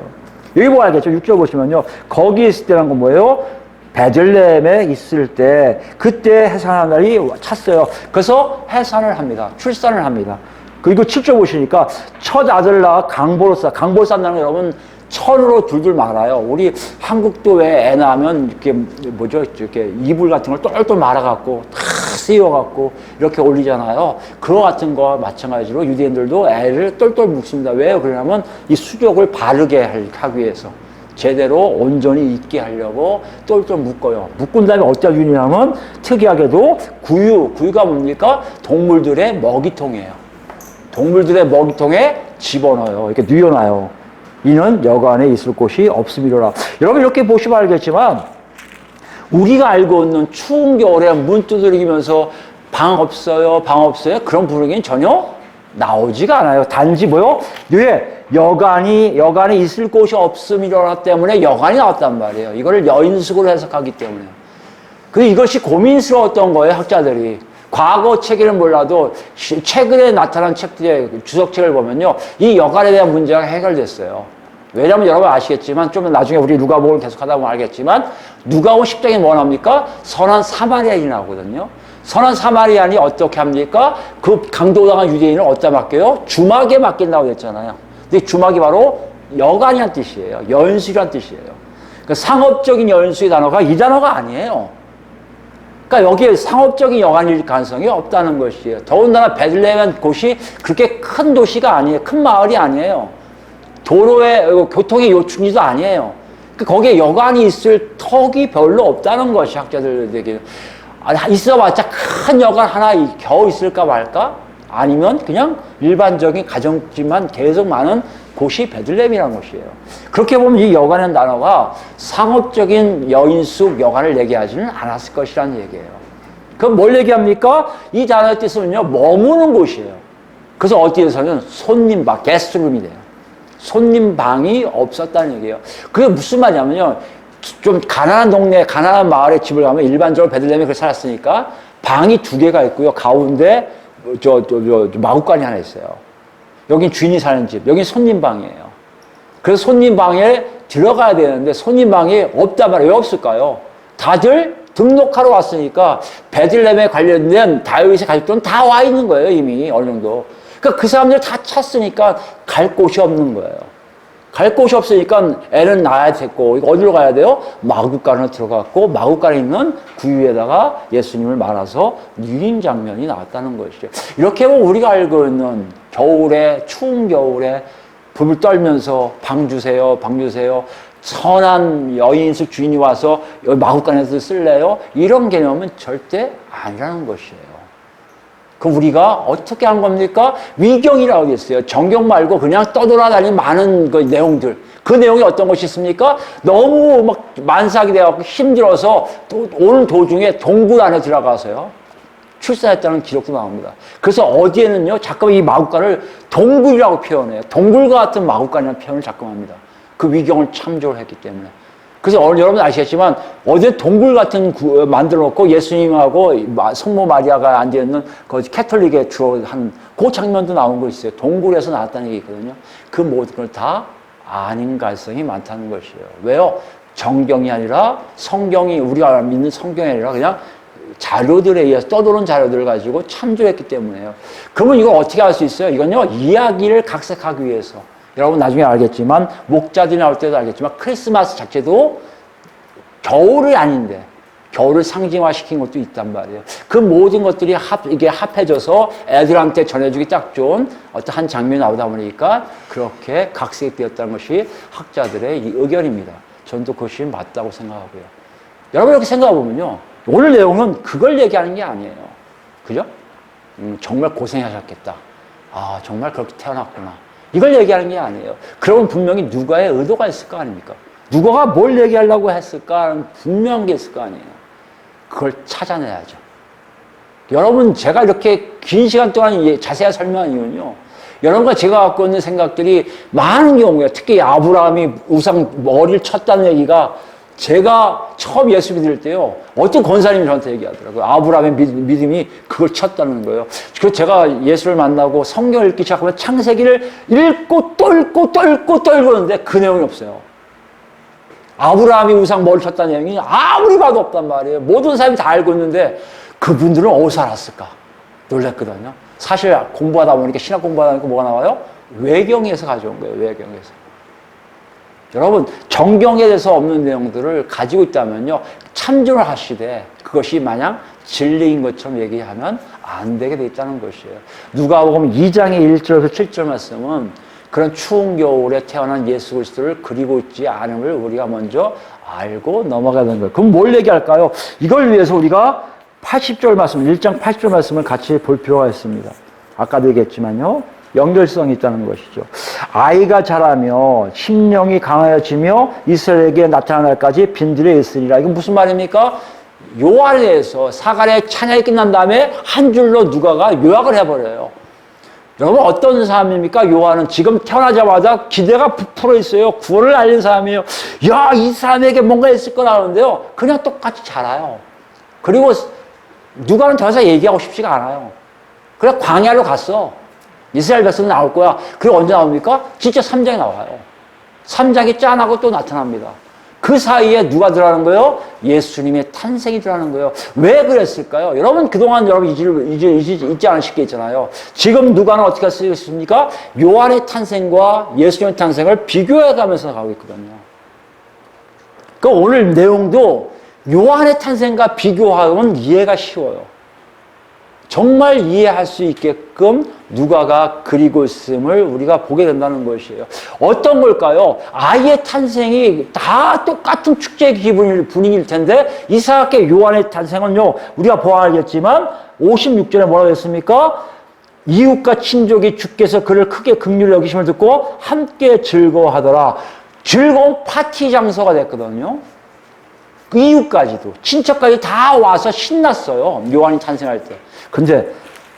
여기 뭐 알겠죠? 6절 보시면요. 거기 있을 때란 건 뭐예요? 베들레헴에 있을 때 그때 해산하는 날이 찼어요. 그래서 해산을 합니다. 출산을 합니다. 그리고 7절 보시니까 첫 아들 낳아 강보를 쌓. 강보를 쌓는다는 건 여러분 천으로 둘둘 말아요. 우리 한국도 왜 애 낳으면 이렇게 뭐죠? 이렇게 이불 같은 걸 똘똘 말아갖고 다 씌워갖고 이렇게 올리잖아요. 그거 같은 거와 마찬가지로 유대인들도 애를 똘똘 묶습니다. 왜요? 그러냐면 이 수족을 바르게 하기 위해서. 제대로 온전히 있게 하려고 똘똘 묶어요. 묶은 다음에 어디다 유냐면 특이하게도 구유가 뭡니까? 동물들의 먹이통이에요. 동물들의 먹이통에 집어넣어요. 이렇게 뉘어놔요. 이는 여간에 있을 곳이 없음이로라. 여러분 이렇게 보시면 알겠지만 우리가 알고 있는 추운 겨울에 문 두드리면서 방 없어요, 방 없어요. 그런 분위기는 전혀 나오지가 않아요. 단지 뭐요? 여간에 있을 곳이 없음이로라 때문에 여간이 나왔단 말이에요. 이거를 여인숙으로 해석하기 때문에. 그래서 이것이 고민스러웠던 거예요, 학자들이. 과거 책에는 몰라도 최근에 나타난 책들의 주석책을 보면요. 이 여간에 대한 문제가 해결됐어요. 왜냐하면 여러분 아시겠지만 좀 나중에 우리 누가복음을 계속 하다 보면 알겠지만 누가복음 10장에 뭐 나옵니까? 선한 사마리아인이 나오거든요. 선한 사마리아인이 어떻게 합니까? 그 강도당한 유대인을 어디다 맡겨요? 주막에 맡긴다고 했잖아요. 근데 주막이 바로 여간이란 뜻이에요. 여인숙이란 뜻이에요. 그러니까 상업적인 여인숙의 단어가 이 단어가 아니에요. 그러니까 여기에 상업적인 여간일 가능성이 없다는 것이에요. 더군다나 베들레헴 곳이 그렇게 큰 도시가 아니에요. 큰 마을이 아니에요. 도로에 교통의 요충지도 아니에요. 그러니까 거기에 여간이 있을 턱이 별로 없다는 것이 학자들에게. 있어봤자 큰 여간 하나 겨우 있을까 말까? 아니면 그냥 일반적인 가정집만 계속 많은 곳이 베들레헴이라는 것이에요. 그렇게 보면 이 여간이라는 단어가 상업적인 여인숙 여간을 얘기하지는 않았을 것이라는 얘기예요. 그럼 뭘 얘기합니까? 이 단어의 뜻은요, 머무는 곳이에요. 그래서 어디에서는 손님방, 게스트룸이 돼요. 손님방이 없었다는 얘기예요. 그게 무슨 말이냐면요, 좀 가난한 동네, 가난한 마을에 집을 가면 일반적으로 베들레헴에 그렇게 살았으니까 방이 2개가 있고요. 가운데 마구간이 하나 있어요. 여긴 주인이 사는 집, 여긴 손님방이에요. 그래서 손님방에 들어가야 되는데 손님방이 없단 말이에요. 왜 없을까요? 다들 등록하러 왔으니까 베들레헴에 관련된 다윗의 가족들은 다 와 있는 거예요. 이미 어느 정도. 그러니까 그 사람들 다 찼으니까 갈 곳이 없는 거예요. 갈 곳이 없으니까 애는 낳아야 됐고, 어디로 가야 돼요? 마구간으로 들어갔고, 마구간에 있는 구유에다가 예수님을 말아서 뉘린 장면이 나왔다는 것이죠. 이렇게 보면 우리가 알고 있는 겨울에, 추운 겨울에 불을 떨면서 방 주세요, 방 주세요. 선한 여인숙 주인이 와서 여기 마구간에서 쓸래요? 이런 개념은 절대 아니라는 것이에요. 그럼 우리가 어떻게 한 겁니까? 위경이라고 했어요. 정경 말고 그냥 떠돌아다니는 많은 그 내용들. 그 내용이 어떤 것이 있습니까? 너무 막 만삭이 되어갖고 힘들어서 또 오는 도중에 동굴 안에 들어가서요. 출산했다는 기록도 나옵니다. 그래서 어디에는요, 자꾸 이 마구간을 동굴이라고 표현해요. 동굴과 같은 마구간이라는 표현을 자꾸 합니다. 그 위경을 참조를 했기 때문에. 그래서 여러분 아시겠지만 어디 동굴 같은 만들어 놓고 예수님하고 성모 마리아가 앉아있는 그 캐톨릭에 주로 한 그 장면도 나온 거 있어요. 동굴에서 나왔다는 얘기 있거든요. 그 모든 걸 다 아닌 가능성이 많다는 것이에요. 왜요? 정경이 아니라 성경이, 우리가 믿는 성경이 아니라 그냥 자료들에 의해서 떠도는 자료들을 가지고 참조했기 때문에요. 그러면 이걸 어떻게 할 수 있어요? 이건요, 이야기를 각색하기 위해서. 여러분 나중에 알겠지만, 목자들이 나올 때도 알겠지만, 크리스마스 자체도 겨울이 아닌데, 겨울을 상징화시킨 것도 있단 말이에요. 그 모든 것들이 이게 합해져서 애들한테 전해주기 딱 좋은 어떤 한 장면이 나오다 보니까 그렇게 각색되었다는 것이 학자들의 이 의견입니다. 저는 또 그것이 맞다고 생각하고요. 여러분 이렇게 생각해보면요, 오늘 내용은 그걸 얘기하는 게 아니에요. 그죠? 정말 고생하셨겠다. 아, 정말 그렇게 태어났구나. 이걸 얘기하는 게 아니에요. 그러면 분명히 누가의 의도가 있을 거 아닙니까? 누가가 뭘 얘기하려고 했을까? 분명한 게 있을 거 아니에요. 그걸 찾아내야죠. 여러분, 제가 이렇게 긴 시간 동안 자세히 설명한 이유는요, 여러분과 제가 갖고 있는 생각들이 많은 경우에, 특히 아브라함이 우상 머리를 쳤다는 얘기가, 제가 처음 예수 믿을 때요, 어떤 권사님이 저한테 얘기하더라고요. 아브라함의 믿음이 그걸 쳤다는 거예요. 그래서 제가 예수를 만나고 성경을 읽기 시작하면 창세기를 읽고 또 읽고 또 읽고 또 읽었는데 그 내용이 없어요. 아브라함이 우상 머리를 쳤다는 내용이 아무리 봐도 없단 말이에요. 모든 사람이 다 알고 있는데 그분들은 어디서 알았을까? 놀랬거든요. 사실 공부하다 보니까, 신학 공부하다 보니까 뭐가 나와요? 외경에서 가져온 거예요. 외경에서. 여러분, 정경에 대해서 없는 내용들을 가지고 있다면요, 참조를 하시되 그것이 마냥 진리인 것처럼 얘기하면 안 되게 돼 있다는 것이에요. 누가복음 2장의 1절에서 7절 말씀은 그런 추운 겨울에 태어난 예수 그리스도를 그리고 있지 않음을 우리가 먼저 알고 넘어가야 되는 거예요. 그럼 뭘 얘기할까요? 이걸 위해서 우리가 80절 말씀, 1장 80절 말씀을 같이 볼 필요가 있습니다. 아까도 얘기했지만요, 연결성이 있다는 것이죠. 아이가 자라며 심령이 강하여지며 이스라엘에게 나타날 날까지 빈들에 있으리라. 이건 무슨 말입니까? 요한에 대해서 사간의 찬양이 끝난 다음에 한 줄로 누가가 요약을 해버려요. 여러분, 어떤 사람입니까? 요한은 지금 태어나자마자 기대가 부풀어 있어요. 구원을 알린 사람이에요. 야, 이 사람에게 뭔가 있을 거라 하는데요, 그냥 똑같이 자라요. 그리고 누가는 더 이상 얘기하고 싶지가 않아요. 그래, 광야로 갔어. 이스라엘 백성 나올 거야. 그리고 언제 나옵니까? 진짜 3장에 나와요. 3장이 짠하고 또 나타납니다. 그 사이에 누가 들어가는 거예요? 예수님의 탄생이 들어가는 거예요. 왜 그랬을까요? 여러분, 그동안 여러분 잊지 않으실 게 있잖아요. 지금 누가는 어떻게 쓰고 있습니까? 요한의 탄생과 예수님의 탄생을 비교해 가면서 가고 있거든요. 그 오늘 내용도 요한의 탄생과 비교하면 이해가 쉬워요. 정말 이해할 수 있게끔 누가가 그리고 있음을 우리가 보게 된다는 것이에요. 어떤 걸까요? 아이의 탄생이 다 똑같은 축제 분위기일 텐데, 이삭의 요한의 탄생은요, 우리가 보아야겠지만 56절에 뭐라고 했습니까? 이웃과 친족이 주께서 그를 크게 긍휼히 여기심을 듣고 함께 즐거워하더라. 즐거운 파티 장소가 됐거든요. 그 이웃까지도, 친척까지 다 와서 신났어요. 요한이 탄생할 때. 근데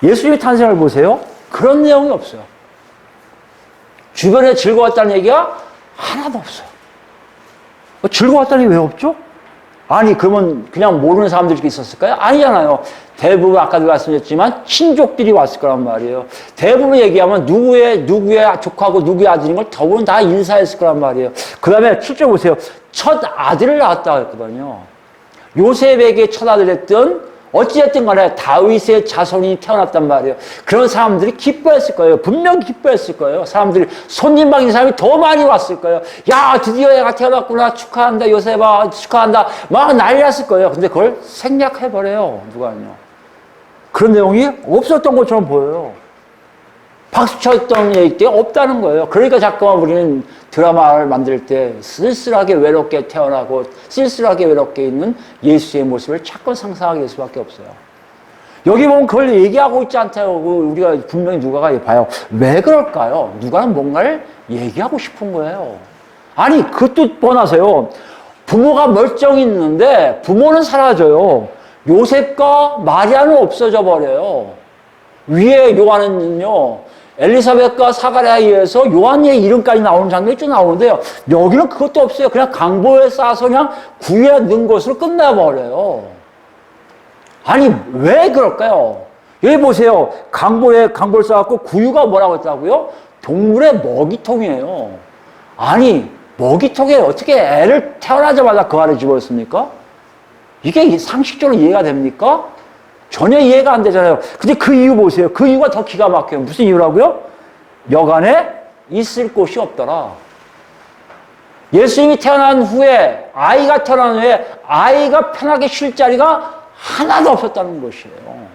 예수님의 탄생을 보세요. 그런 내용이 없어요. 주변에 즐거웠다는 얘기가 하나도 없어요. 즐거웠다는 얘기 왜 없죠? 아니, 그러면 그냥 모르는 사람들이 있었을까요? 아니잖아요. 대부분 아까도 말씀드렸지만 친족들이 왔을 거란 말이에요. 대부분 얘기하면 누구의 조카고 누구의 아들인 걸 더부분 다 인사했을 거란 말이에요. 그 다음에 7절 보세요. 첫 아들을 낳았다고 했거든요. 요셉에게 첫 아들이었던, 어찌됐든 간에 다윗의 자손이 태어났단 말이에요. 그런 사람들이 기뻐했을 거예요. 분명히 기뻐했을 거예요. 사람들이, 손님 받는 사람이 더 많이 왔을 거예요. 야, 드디어 애가 태어났구나. 축하한다. 요셉아, 축하한다. 막 난리 났을 거예요. 근데 그걸 생략해버려요. 누가는요. 그런 내용이 없었던 것처럼 보여요. 박수 쳤던 얘기 때 없다는 거예요. 그러니까 자꾸만 우리는 드라마를 만들 때 쓸쓸하게 외롭게 태어나고 쓸쓸하게 외롭게 있는 예수의 모습을 자꾸 상상하게 될 수밖에 없어요. 여기 보면 그걸 얘기하고 있지 않다고 우리가 분명히 누가가 봐요. 왜 그럴까요? 누가는 뭔가를 얘기하고 싶은 거예요. 아니, 그 뜻 뻔하세요. 부모가 멀쩡히 있는데 부모는 사라져요. 요셉과 마리아는 없어져 버려요. 위에 요한은요, 엘리사벳과 사가랴에 의해서 요한의 이름까지 나오는 장면이 쭉 나오는데요. 여기는 그것도 없어요. 그냥 강보에 싸서 그냥 구유에 넣은 것으로 끝나버려요. 아니, 왜 그럴까요? 여기 보세요. 강보를 쌓았고 구유가 뭐라고 했다고요? 동물의 먹이통이에요. 아니, 먹이통에 어떻게 애를 태어나자마자 그 안에 집어넣습니까? 이게 상식적으로 이해가 됩니까? 전혀 이해가 안 되잖아요. 근데 그 이유 보세요. 그 이유가 더 기가 막혀요. 무슨 이유라고요? 여간에 있을 곳이 없더라. 예수님이 태어난 후에, 아이가 태어난 후에 아이가 편하게 쉴 자리가 하나도 없었다는 것이에요.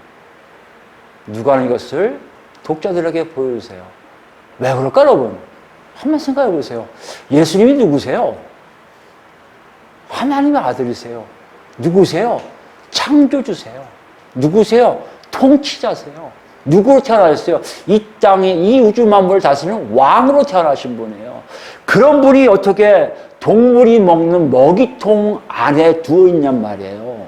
누가는 이것을 독자들에게 보여주세요. 왜 그럴까, 여러분? 한번 생각해 보세요. 예수님이 누구세요? 하나님의 아들이세요. 누구세요? 창조주세요. 누구세요? 통치자세요. 누구로 태어나셨어요? 이 땅에, 이 우주 만물을 다스리는 왕으로 태어나신 분이에요. 그런 분이 어떻게 동물이 먹는 먹이통 안에 두어 있냔 말이에요.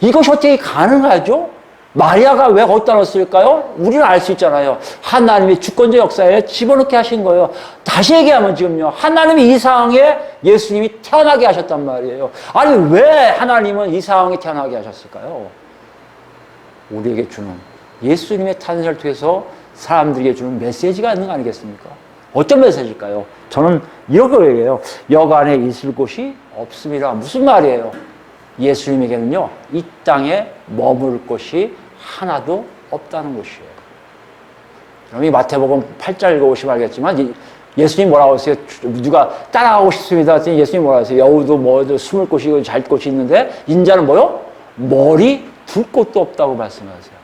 이것이 어떻게 가능하죠? 마리아가 왜 거기다 넣었을까요? 우리는 알 수 있잖아요. 하나님의 주권적 역사에 집어넣게 하신 거예요. 다시 얘기하면 지금요. 하나님이 이 상황에 예수님이 태어나게 하셨단 말이에요. 아니 왜 하나님은 이 상황에 태어나게 하셨을까요? 우리에게 주는 예수님의 탄생을 통해서 사람들에게 주는 메시지가 있는 거 아니겠습니까? 어떤 메시지일까요? 저는 이렇게 얘기해요. 여간에 있을 곳이 없음이라. 무슨 말이에요? 예수님에게는요, 이 땅에 머물 곳이 하나도 없다는 것이에요. 여러분이 마태복음 8장 읽어보시면 알겠지만, 예수님 뭐라고 하세요? 누가 따라가고 싶습니다. 했더니 예수님 뭐라고 하세요? 여우도 뭐도 숨을 곳이 잘 곳이 있는데, 인자는 뭐요? 머리 둘 곳도 없다고 말씀하세요.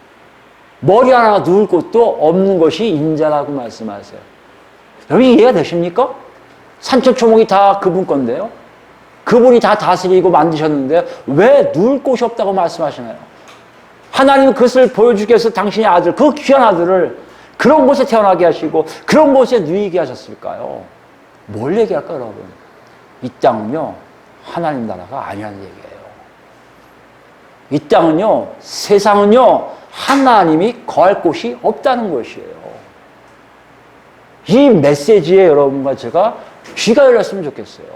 머리 하나 누울 곳도 없는 것이 인자라고 말씀하세요. 여러분 이해가 되십니까? 산천초목이 다 그분 건데요. 그분이 다 다스리고 만드셨는데 왜 누울 곳이 없다고 말씀하시나요? 하나님은 그것을 보여주기 위해서 당신의 아들, 그 귀한 아들을 그런 곳에 태어나게 하시고 그런 곳에 누이게 하셨을까요? 뭘 얘기할까요, 여러분? 이 땅은요, 하나님 나라가 아니라는 얘기예요. 이 땅은요, 세상은요, 하나님이 거할 곳이 없다는 것이에요. 이 메시지에 여러분과 제가 귀가 열렸으면 좋겠어요.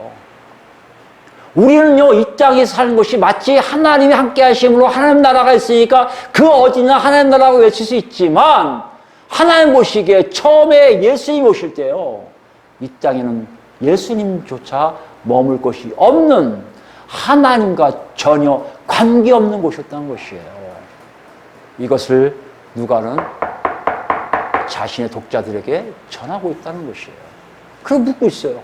우리는요, 이 땅에 사는 것이 마치 하나님이 함께 하심으로 하나님 나라가 있으니까 그 어디나 하나님 나라고 외칠 수 있지만 하나님 보시기에 처음에 예수님 오실 때요, 이 땅에는 예수님조차 머물 곳이 없는 하나님과 전혀 관계없는 곳이었다는 것이에요. 이것을 누가는 자신의 독자들에게 전하고 있다는 것이에요. 그럼 묻고 있어요.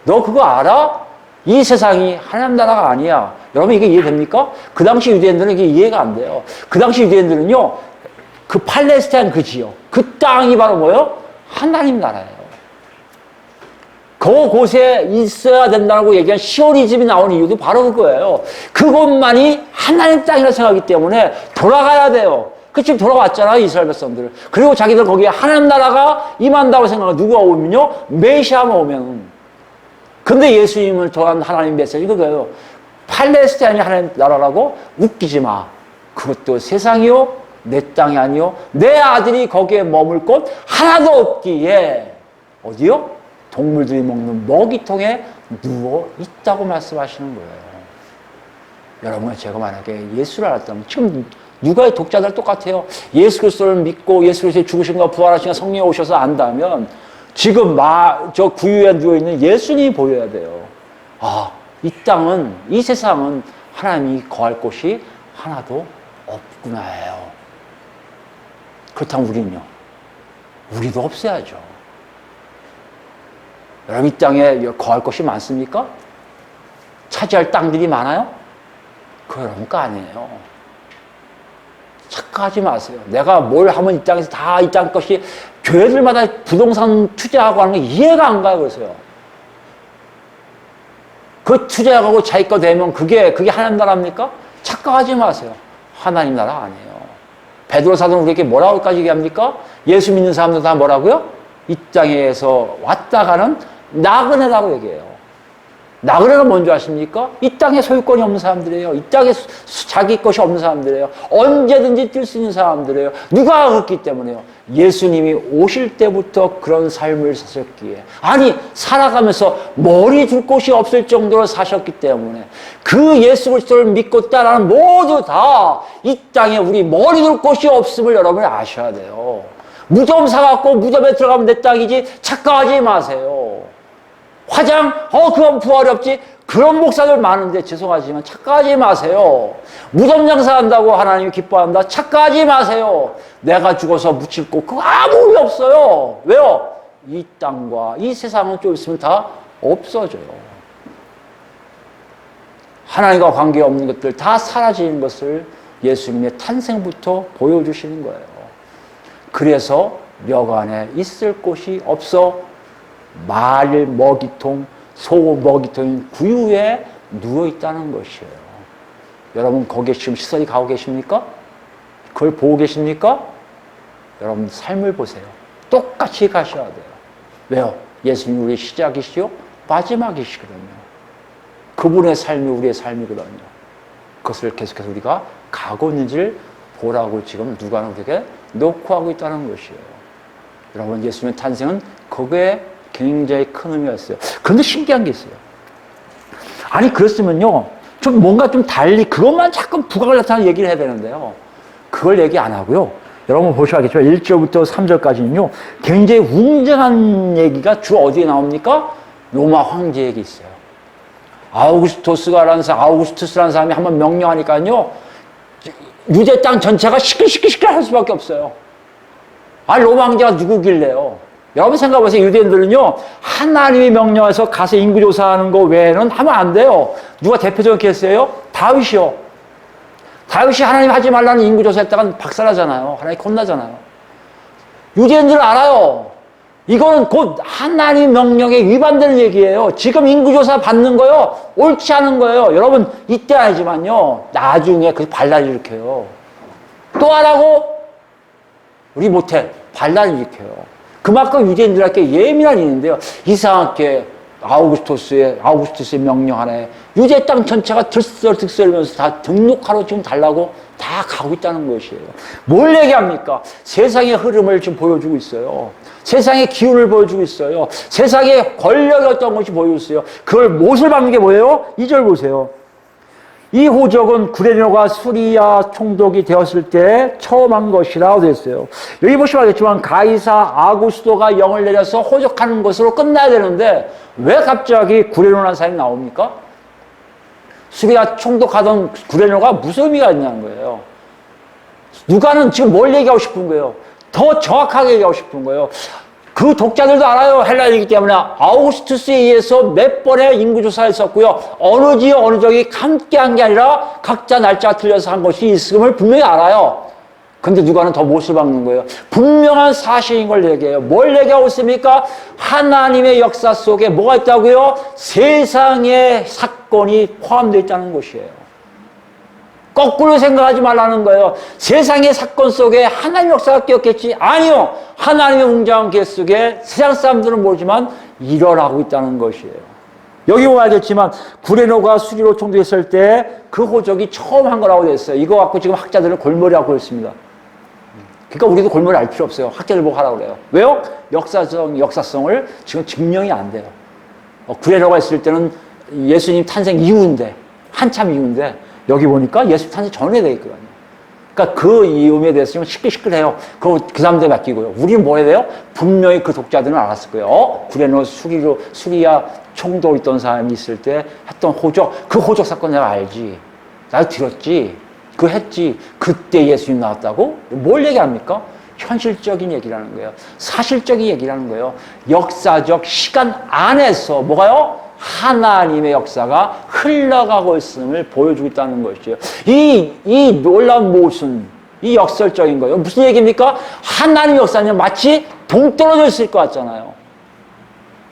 너 그거 알아? 이 세상이 하나님 나라가 아니야. 여러분 이게 이해됩니까? 그 당시 유대인들은 이게 이해가 안 돼요. 그 당시 유대인들은요, 그 팔레스타인 그 지역, 그 땅이 바로 뭐예요? 하나님 나라예요. 그곳에 있어야 된다고 얘기한 시오니즘이 나온 이유도 바로 그거예요. 그곳만이 하나님 땅이라고 생각하기 때문에 돌아가야 돼요. 그 지금 돌아왔잖아요, 이스라엘 백성들. 그리고 자기들 거기에 하나님 나라가 임한다고 생각하고 누가 오면요? 메시아만 오면. 근데 예수님을 통한 하나님 메시지 그거예요. 팔레스타인이 하나님 나라라고 웃기지 마. 그것도 세상이요, 내 땅이 아니요. 내 아들이 거기에 머물 곳 하나도 없기에 어디요? 동물들이 먹는 먹이통에 누워 있다고 말씀하시는 거예요. 여러분, 제가 만약에 예수를 알았다면 지금 누가의 독자들 똑같아요. 예수 그리스도를 믿고 예수 그리스도의 죽으심과 부활하심과 성령이 오셔서 안다면 지금 저 구유에 누워있는 예수님이 보여야 돼요. 아, 이 땅은, 이 세상은 하나님이 거할 곳이 하나도 없구나예요. 그렇다면 우리는요, 우리도 없어야죠. 여러분, 이 땅에 거할 곳이 많습니까? 차지할 땅들이 많아요? 그런 거 아니에요. 착각하지 마세요. 내가 뭘 하면 이 땅에서 다 이 땅 것이, 교회들마다 부동산 투자하고 하는 게 이해가 안 가요. 그래서요. 그 투자하고 자기 거 되면 그게 하나님 나라입니까? 착각하지 마세요. 하나님 나라 아니에요. 베드로 사도는 우리에게 뭐라고까지 얘기합니까? 예수 믿는 사람들 다 뭐라고요? 이 땅에서 왔다 가는 나그네라고 얘기해요. 나그네가 뭔지 아십니까? 이 땅에 소유권이 없는 사람들이에요. 이 땅에 자기 것이 없는 사람들이에요. 언제든지 뛸 수 있는 사람들이에요. 누가 그렇기 때문에요. 예수님이 오실 때부터 그런 삶을 사셨기에, 아니 살아가면서 머리 둘 곳이 없을 정도로 사셨기 때문에 그 예수 그리스도를 믿고 따라하는 모두 다 이 땅에 우리 머리 둘 곳이 없음을 여러분이 아셔야 돼요. 무덤 사갖고 무덤에 들어가면 내 땅이지 착각하지 마세요. 화장, 그건 부활이 없지. 그런 목사들 많은데 죄송하지만 착각하지 마세요. 무덤 장사한다고 하나님이 기뻐한다. 착각하지 마세요. 내가 죽어서 묻힐 곳 그거 아무 의미 없어요. 왜요? 이 땅과 이 세상은 좀 있으면 다 없어져요. 하나님과 관계없는 것들 다 사라지는 것을 예수님의 탄생부터 보여주시는 거예요. 그래서 묘관에 있을 곳이 없어 말 먹이통, 소 먹이통인 구유에 누워있다는 것이에요. 여러분 거기에 지금 시선이 가고 계십니까? 그걸 보고 계십니까? 여러분 삶을 보세요. 똑같이 가셔야 돼요. 왜요? 예수님이 우리의 시작이시요 마지막이시거든요. 그분의 삶이 우리의 삶이거든요. 그것을 계속해서 우리가 가고 있는지를 보라고 지금 누가는 그렇게 놓고 하고 있다는 것이에요. 여러분, 예수님의 탄생은 거기에 굉장히 큰 의미가 있어요. 그런데 신기한 게 있어요. 아니, 그랬으면요, 좀 뭔가 좀 달리 그것만 자꾸 부각을 나타나는 얘기를 해야 되는데요. 그걸 얘기 안 하고요. 여러분 보셔야겠지만 1절부터 3절까지는요, 굉장히 웅장한 얘기가 주로 어디에 나옵니까? 로마 황제에게 있어요. 아우구스투스라는 사람이 한번 명령하니까요, 유대 땅 전체가 시끌시끌시끌 할 수밖에 없어요. 로마 황제가 누구길래요? 여러분 생각해보세요. 유대인들은요, 하나님이 명령해서 가서 인구조사하는 거 외에는 하면 안 돼요. 누가 대표적으로 했어요? 다윗이요. 다윗이 하나님 하지 말라는 인구조사 했다간 박살나잖아요. 하나님 혼나잖아요. 유대인들은 알아요. 이거는 곧 하나님 명령에 위반되는 얘기예요. 지금 인구조사 받는 거요, 옳지 않은 거예요. 여러분, 이때 아니지만요, 나중에 그 반란을 일으켜요. 또 하라고? 우리 못해. 반란을 일으켜요. 그만큼 유대인들에게 예민한 일인데요. 이상하게 아우구스투스의 명령 하나에 유대 땅 전체가 들썩들썩이면서 다 등록하러 지금 달라고 다 가고 있다는 것이에요. 뭘 얘기합니까? 세상의 흐름을 지금 보여주고 있어요. 세상의 기운을 보여주고 있어요. 세상의 권력이 어떤 것이 보여주고 있어요. 그걸 못을 박는 게 뭐예요? 2절 보세요. 이 호적은 구레네오가 수리아 총독이 되었을 때 처음 한 것이라고 됐어요. 여기 보시면 알겠지만 가이사 아구스토가 영을 내려서 호적하는 것으로 끝나야 되는데 왜 갑자기 구레네오라는 사람이 나옵니까? 수리아 총독하던 구레네오가 무슨 의미가 있냐는 거예요. 누가는 지금 뭘 얘기하고 싶은 거예요? 더 정확하게 얘기하고 싶은 거예요. 그 독자들도 알아요. 헬라인이기 때문에 아우구스투스에 의해서 몇 번의 인구조사가 있었고요. 어느 지역 어느 지역이 함께한 게 아니라 각자 날짜가 틀려서 한 것이 있음을 분명히 알아요. 근데 누가는 더 못을 박는 거예요. 분명한 사실인 걸 얘기해요. 뭘 얘기하고 있습니까? 하나님의 역사 속에 뭐가 있다고요? 세상의 사건이 포함되어 있다는 것이에요. 거꾸로 생각하지 말라는 거예요. 세상의 사건 속에 하나님의 역사가 끼었겠지? 아니요. 하나님의 웅장한 계획 속에 세상 사람들은 모르지만 일어나고 있다는 것이에요. 여기 보면 알겠지만 구레네오가 수리로 총독했을 때 그 호적이 처음 한 거라고 됐어요. 이거 갖고 지금 학자들은 골머리하고 있습니다. 그러니까 우리도 골머리 알 필요 없어요. 학자들 보고 하라고 그래요. 왜요? 역사성을 지금 증명이 안 돼요. 구레네오가 있을 때는 예수님 탄생 이후인데, 한참 이후인데, 여기 보니까 예수 탄생 전에 돼 있거든요. 그러니까 그 의미에 대해서 좀 시끌시끌해요. 그 사람들 맡기고요. 우리는 뭐 해야 돼요? 분명히 그 독자들은 알았을 거예요. 구레네오 수리아 총독 있던 사람이 있을 때 했던 호적, 그 호적 사건 내가 알지. 나도 들었지. 그거 했지. 그때 예수님 나왔다고? 뭘 얘기합니까? 현실적인 얘기라는 거예요. 사실적인 얘기라는 거예요. 역사적 시간 안에서 뭐가요? 하나님의 역사가 흘러가고 있음을 보여주고 있다는 것이죠. 이 놀라운 모순, 이 역설적인 거예요. 무슨 얘기입니까? 하나님의 역사는 마치 동떨어져 있을 것 같잖아요.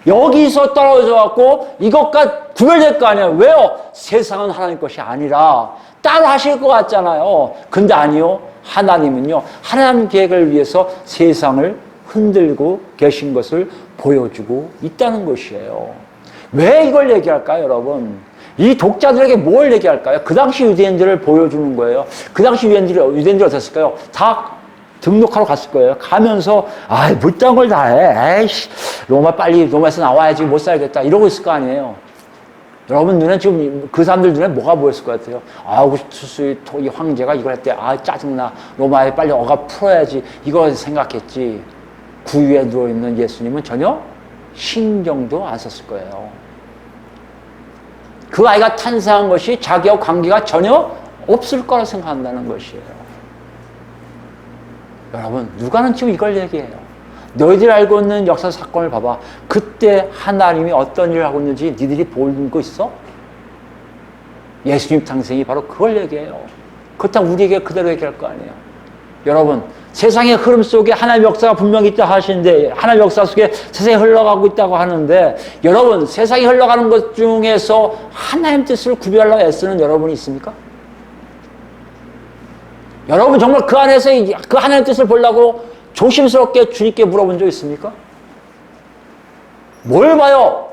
여기서 떨어져 갖고 이것과 구별될 거 아니에요. 왜요? 세상은 하나님 것이 아니라 따로 하실 것 같잖아요. 근데 아니요. 하나님은요, 하나님 계획을 위해서 세상을 흔들고 계신 것을 보여주고 있다는 것이에요. 왜 이걸 얘기할까요, 여러분? 이 독자들에게 뭘 얘기할까요? 그 당시 유대인들을 보여주는 거예요. 그 당시 유대인들이 어땠을까요? 다 등록하러 갔을 거예요. 가면서, 못한 걸 다 해. 에이씨, 로마에서 나와야지 못 살겠다. 이러고 있을 거 아니에요. 여러분 눈에 지금 그 사람들 눈에 뭐가 보였을 것 같아요? 아우구스투스 이 황제가 이걸 했대. 짜증나. 로마에 빨리 억아 풀어야지. 이거 생각했지. 구유에 누워있는 예수님은 전혀 신경도 안 썼을 거예요. 그 아이가 탄생한 것이 자기와 관계가 전혀 없을 거라 생각한다는 것이에요. 여러분, 누가는 지금 이걸 얘기해요. 너희들이 알고 있는 역사 사건을 봐봐. 그때 하나님이 어떤 일을 하고 있는지 니들이 본 거 있어? 예수님 탄생이 바로 그걸 얘기해요. 그렇다면 우리에게 그대로 얘기할 거 아니에요. 여러분, 세상의 흐름 속에 하나님의 역사가 분명히 있다 하시는데, 하나님의 역사 속에 세상이 흘러가고 있다고 하는데, 여러분, 세상이 흘러가는 것 중에서 하나님 뜻을 구별하려고 애쓰는 여러분이 있습니까? 여러분 정말 그 안에서 그 하나님 뜻을 보려고 조심스럽게 주님께 물어본 적 있습니까? 뭘 봐요?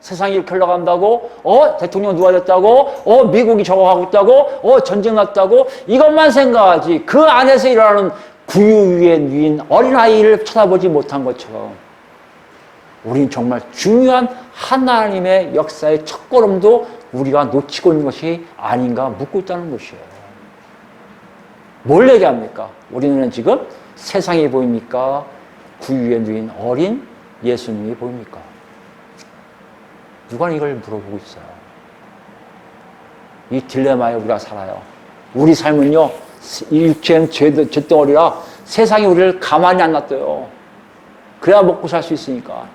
세상이 이렇게 흘러간다고? 대통령 누가 됐다고? 미국이 저거 하고 있다고? 전쟁 났다고? 이것만 생각하지. 그 안에서 일어나는 구유 위에 누인 어린아이를 쳐다보지 못한 것처럼 우린 정말 중요한 하나님의 역사의 첫걸음도 우리가 놓치고 있는 것이 아닌가 묻고 있다는 것이에요. 뭘 얘기합니까? 우리는 지금 세상이 보입니까? 구유에 누인 어린 예수님이 보입니까? 누가 이걸 물어보고 있어요? 이 딜레마에 우리가 살아요. 우리 삶은요, 일체는 죄덩어리라 세상이 우리를 가만히 안 놔둬요. 그래야 먹고 살 수 있으니까.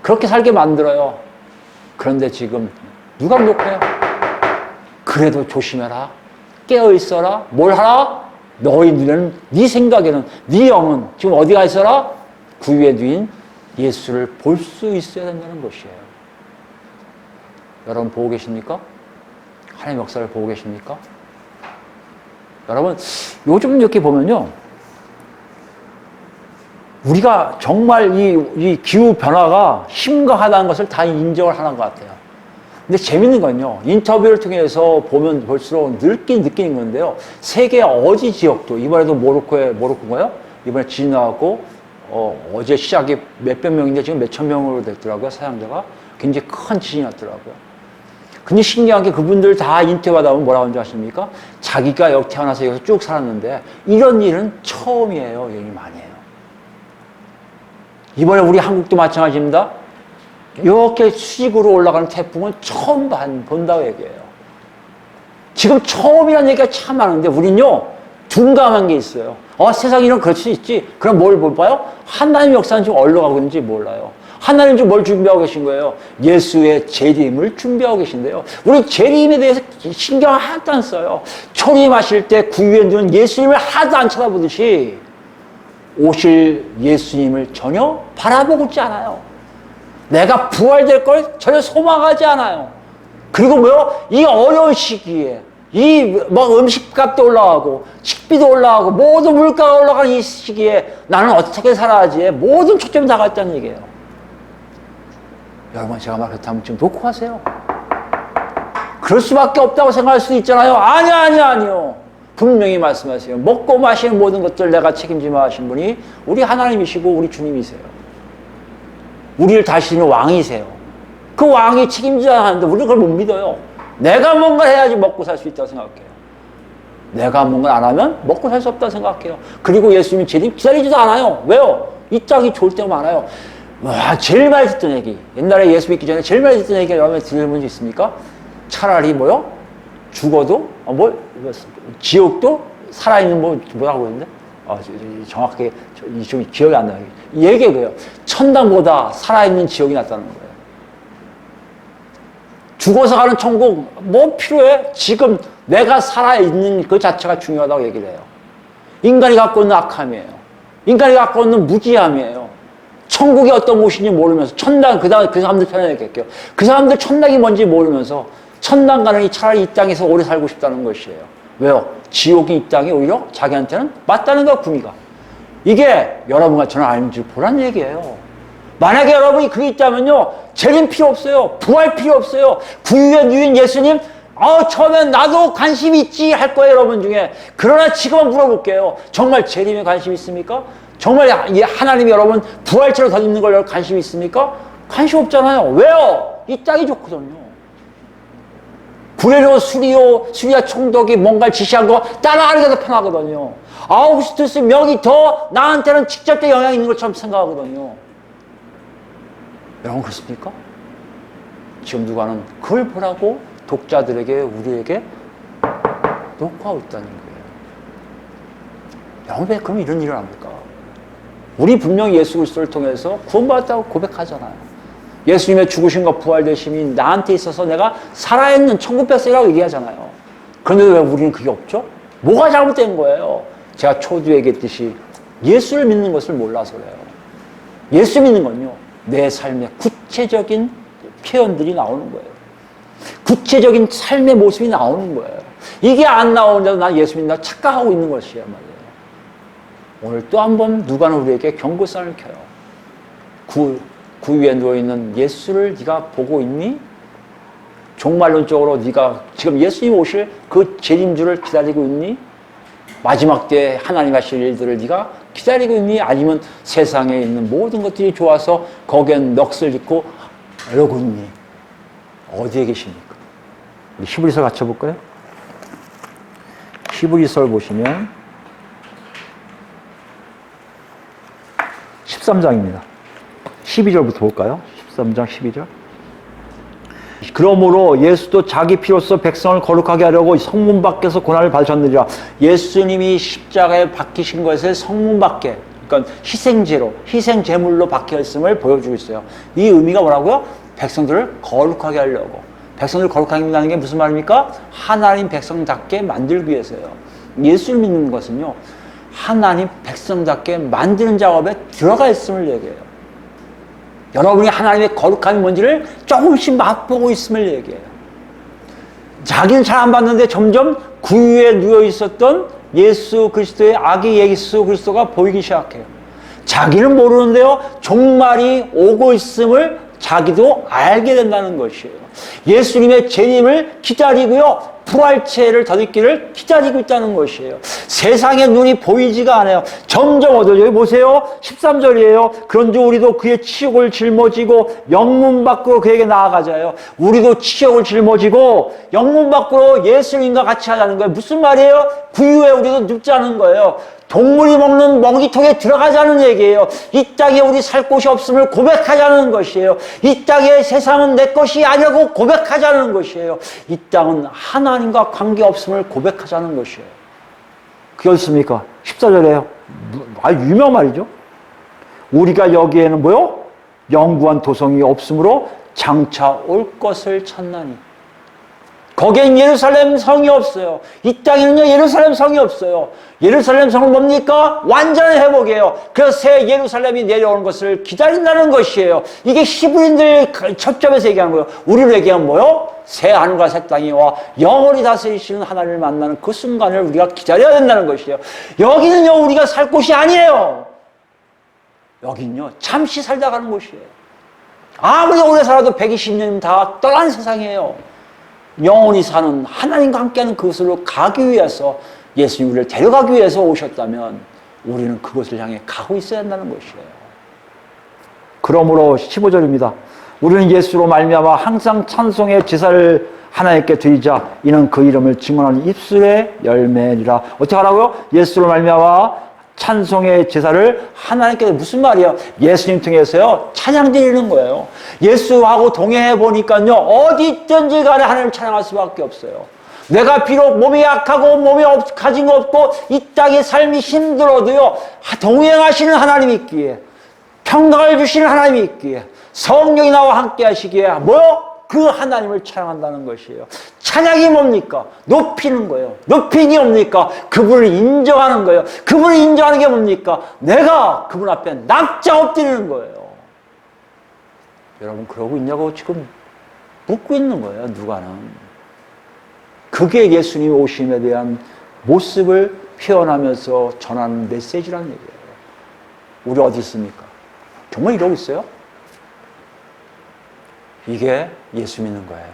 그렇게 살게 만들어요. 그런데 지금 누가 놓고요? 그래도 조심해라. 깨어있어라. 뭘 하라? 너희 눈에는, 네 생각에는, 네 영은 지금 어디가 있어라? 구유에 누인 예수를 볼 수 있어야 된다는 것이에요. 여러분 보고 계십니까? 하나님의 역사를 보고 계십니까? 여러분 요즘 이렇게 보면요, 우리가 정말 이 기후 변화가 심각하다는 것을 다 인정을 하는 것 같아요. 근데 재밌는 건요, 인터뷰를 통해서 보면 볼수록 느끼는 건데요, 세계 어디 지역도, 이번에도 모로코인가요? 이번에 지진 나왔고, 어제 시작이 몇백 명인데 지금 몇천 명으로 됐더라고요, 사상자가. 굉장히 큰 지진이 났더라고요. 근데 신기한 게 그분들 다 인터뷰하다 보면 뭐라고 하는지 아십니까? 자기가 여기 태어나서 여기서 쭉 살았는데 이런 일은 처음이에요, 얘기 많이 해요. 이번에 우리 한국도 마찬가지입니다. 이렇게 수직으로 올라가는 태풍은 처음 본다고 얘기해요. 지금 처음이라는 얘기가 참 많은데 우린요, 둔감한 게 있어요. 세상이 이런 그럴 수 있지. 그럼 뭘 볼까요? 하나님의 역사는 지금 어디로 가고 있는지 몰라요. 하나님 지금 뭘 준비하고 계신 거예요? 예수의 재림을 준비하고 계신데요. 우리 재림에 대해서 신경 하나도 안 써요. 초림하실 때 구유에 누운 예수님을 하나도 안 쳐다보듯이 오실 예수님을 전혀 바라보고 있지 않아요. 내가 부활될 걸 전혀 소망하지 않아요. 그리고 이 어려운 시기에 음식값도 올라가고 식비도 올라가고 모든 물가가 올라가는 이 시기에 나는 어떻게 살아야지? 모든 초점이 나가 있다는 얘기예요. 여러분, 제가 말 그렇다면 좀 놓고 하세요. 그럴 수밖에 없다고 생각할 수도 있잖아요. 아니요. 분명히 말씀하세요. 먹고 마시는 모든 것들 내가 책임지마 하신 분이 우리 하나님이시고 우리 주님이세요. 우리를 다스리는 왕이세요. 그 왕이 책임지지 않는데 우리는 그걸 못 믿어요. 내가 뭔가 해야지 먹고 살 수 있다고 생각해요. 내가 뭔가 안 하면 먹고 살 수 없다고 생각해요. 그리고 예수님이 재림 기다리지도 않아요. 왜요? 이 땅이 좋을 때가 많아요. 제일 많이 듣던 얘기. 옛날에 예수 믿기 전에 제일 많이 듣던 얘기가 여러분 들은 분 있습니까? 차라리 죽어도, 지옥도 살아있는 뭐라고 그러는데? 정확하게, 좀 기억이 안 나요. 이 얘기가 그래요. 천당보다 살아있는 지옥이 낫다는 거예요. 죽어서 가는 천국, 필요해? 지금 내가 살아있는 그 자체가 중요하다고 얘기를 해요. 인간이 갖고 있는 악함이에요. 인간이 갖고 있는 무지함이에요. 천국이 어떤 곳인지 모르면서, 천당, 그 사람들 편하게 얘기할게요. 그 사람들 천당이 뭔지 모르면서, 천당 가는 이 차라리 이 땅에서 오래 살고 싶다는 것이에요. 왜요? 지옥이 이 땅이 오히려 자기한테는 맞다는 거야, 구미가. 이게 여러분과 저는 알지 보란 얘기예요. 만약에 여러분이 그게 있다면요, 재림 필요 없어요. 부활 필요 없어요. 구유에 누인 예수님, 처음엔 나도 관심 있지 할 거예요, 여러분 중에. 그러나 지금 물어볼게요. 정말 재림에 관심 있습니까? 정말 하나님이 여러분 부활체로 덧입는 걸 관심 있습니까? 관심 없잖아요. 왜요? 이 땅이 좋거든요. 구레로 수리아 총독이 뭔가를 지시한 거 따라가는 게 더 편하거든요. 아우구스투스 명이 더 나한테는 직접적 영향이 있는 것처럼 생각하거든요. 여러분 그렇습니까? 지금 누가는 그걸 보라고 독자들에게, 우리에게 녹화하고 있다는 거예요. 여러분 왜 그럼 이런 일을 합니까? 우리 분명히 예수 그리스도를 통해서 구원받았다고 고백하잖아요. 예수님의 죽으심과 부활되심이 나한테 있어서 내가 살아있는 천국 백성이라고 얘기하잖아요. 그런데 왜 우리는 그게 없죠? 뭐가 잘못된 거예요? 제가 초두에 얘기했듯이 예수를 믿는 것을 몰라서 그래요. 예수 믿는 건요, 내 삶의 구체적인 표현들이 나오는 거예요. 구체적인 삶의 모습이 나오는 거예요. 이게 안 나오는데도 난 예수 믿는다 착각하고 있는 것이야 말이에요. 오늘 또 한 번 누가는 우리에게 경고선을 켜요. 구유에 누워있는 예수를 네가 보고 있니? 종말론적으로 네가 지금 예수님 오실 그 재림주를 기다리고 있니? 마지막 때에 하나님 하실 일들을 네가 기다리고 있니? 아니면 세상에 있는 모든 것들이 좋아서 거기엔 넋을 짓고 이러고 있니? 어디에 계십니까? 우리 히브리서 같이 볼까요? 히브리서를 보시면 13장입니다. 12절부터 볼까요? 13장 12절. 그러므로 예수도 자기 피로써 백성을 거룩하게 하려고 성문 밖에서 고난을 받으셨느니라. 예수님이 십자가에 박히신 것을 성문 밖에, 그러니까 희생제로, 희생제물로 박혀있음을 보여주고 있어요. 이 의미가 뭐라고요? 백성들을 거룩하게 하려고. 백성들을 거룩하게 한다는 게 무슨 말입니까? 하나님 백성답게 만들기 위해서요. 예수를 믿는 것은요, 하나님 백성답게 만드는 작업에 들어가 있음을 얘기해요. 여러분이 하나님의 거룩함이 뭔지를 조금씩 맛보고 있음을 얘기해요. 자기는 잘 안 봤는데 점점 구유에 누워 있었던 예수 그리스도의 아기 예수 그리스도가 보이기 시작해요. 자기는 모르는데요, 종말이 오고 있음을 자기도 알게 된다는 것이에요. 예수님의 재림을 기다리고요, 부활체를 더듬기를 기다리고 있다는 것이에요. 세상의 눈이 보이지가 않아요. 점점 어두워져요. 여기 보세요. 13절이에요. 그런즉 우리도 그의 치욕을 짊어지고 영문 밖으로 그에게 나아가자요. 우리도 치욕을 짊어지고 영문 밖으로 예수님과 같이 하자는 거예요. 무슨 말이에요? 구유에 우리도 눕자는 거예요. 동물이 먹는 먹이통에 들어가자는 얘기예요. 이 땅에 우리 살 곳이 없음을 고백하자는 것이에요. 이 땅의 세상은 내 것이 아니라고 고백하자는 것이에요. 이 땅은 하나님과 관계없음을 고백하자는 것이에요. 그게 어딨습니까? 14절에요. 아주 유명한 말이죠. 우리가 여기에는 뭐요? 영구한 도성이 없으므로 장차 올 것을 찾나니. 거기엔 예루살렘 성이 없어요. 이 땅에는요, 예루살렘 성이 없어요. 예루살렘 성은 뭡니까? 완전한 회복이에요. 그래서 새 예루살렘이 내려오는 것을 기다린다는 것이에요. 이게 히브리인들 초점에서 얘기하는 거예요. 우리로 얘기하면 뭐요? 새 하늘과 새 땅이 와 영원히 다스리시는 하나님을 만나는 그 순간을 우리가 기다려야 된다는 것이에요. 여기는요, 우리가 살 곳이 아니에요. 여기는요, 잠시 살다 가는 곳이에요. 아무리 오래 살아도 120년 다 떠난 세상이에요. 영원히 사는 하나님과 함께하는 그것으로 가기 위해서, 예수님 우리를 데려가기 위해서 오셨다면 우리는 그것을 향해 가고 있어야 한다는 것이에요. 그러므로 15절입니다. 우리는 예수로 말미암아 항상 찬송의 제사를 하나님께 드리자. 이는 그 이름을 증언하는 입술의 열매니라. 어떻게 하라고요? 예수로 말미암아 찬송의 제사를 하나님께. 무슨 말이에요? 예수님 통해서요, 찬양 드리는 거예요. 예수하고 동행해 보니까요, 어디 있든지 간에 하나님을 찬양할 수밖에 없어요. 내가 비록 몸이 약하고 몸이 가진 거 없고 이 땅의 삶이 힘들어도요, 동행하시는 하나님이 있기에, 평강을 주시는 하나님이 있기에, 성령이 나와 함께 하시기에 뭐요? 그 하나님을 찬양한다는 것이에요. 찬양이 뭡니까? 높이는 거예요. 높이니 뭡니까? 그분을 인정하는 거예요. 그분을 인정하는 게 뭡니까? 내가 그분 앞에 낙자 엎드리는 거예요. 여러분, 그러고 있냐고 지금 묻고 있는 거예요, 누가는. 그게 예수님 오심에 대한 모습을 표현하면서 전하는 메시지라는 얘기예요. 우리 어디 있습니까? 정말 이러고 있어요? 이게 예수 믿는 거예요.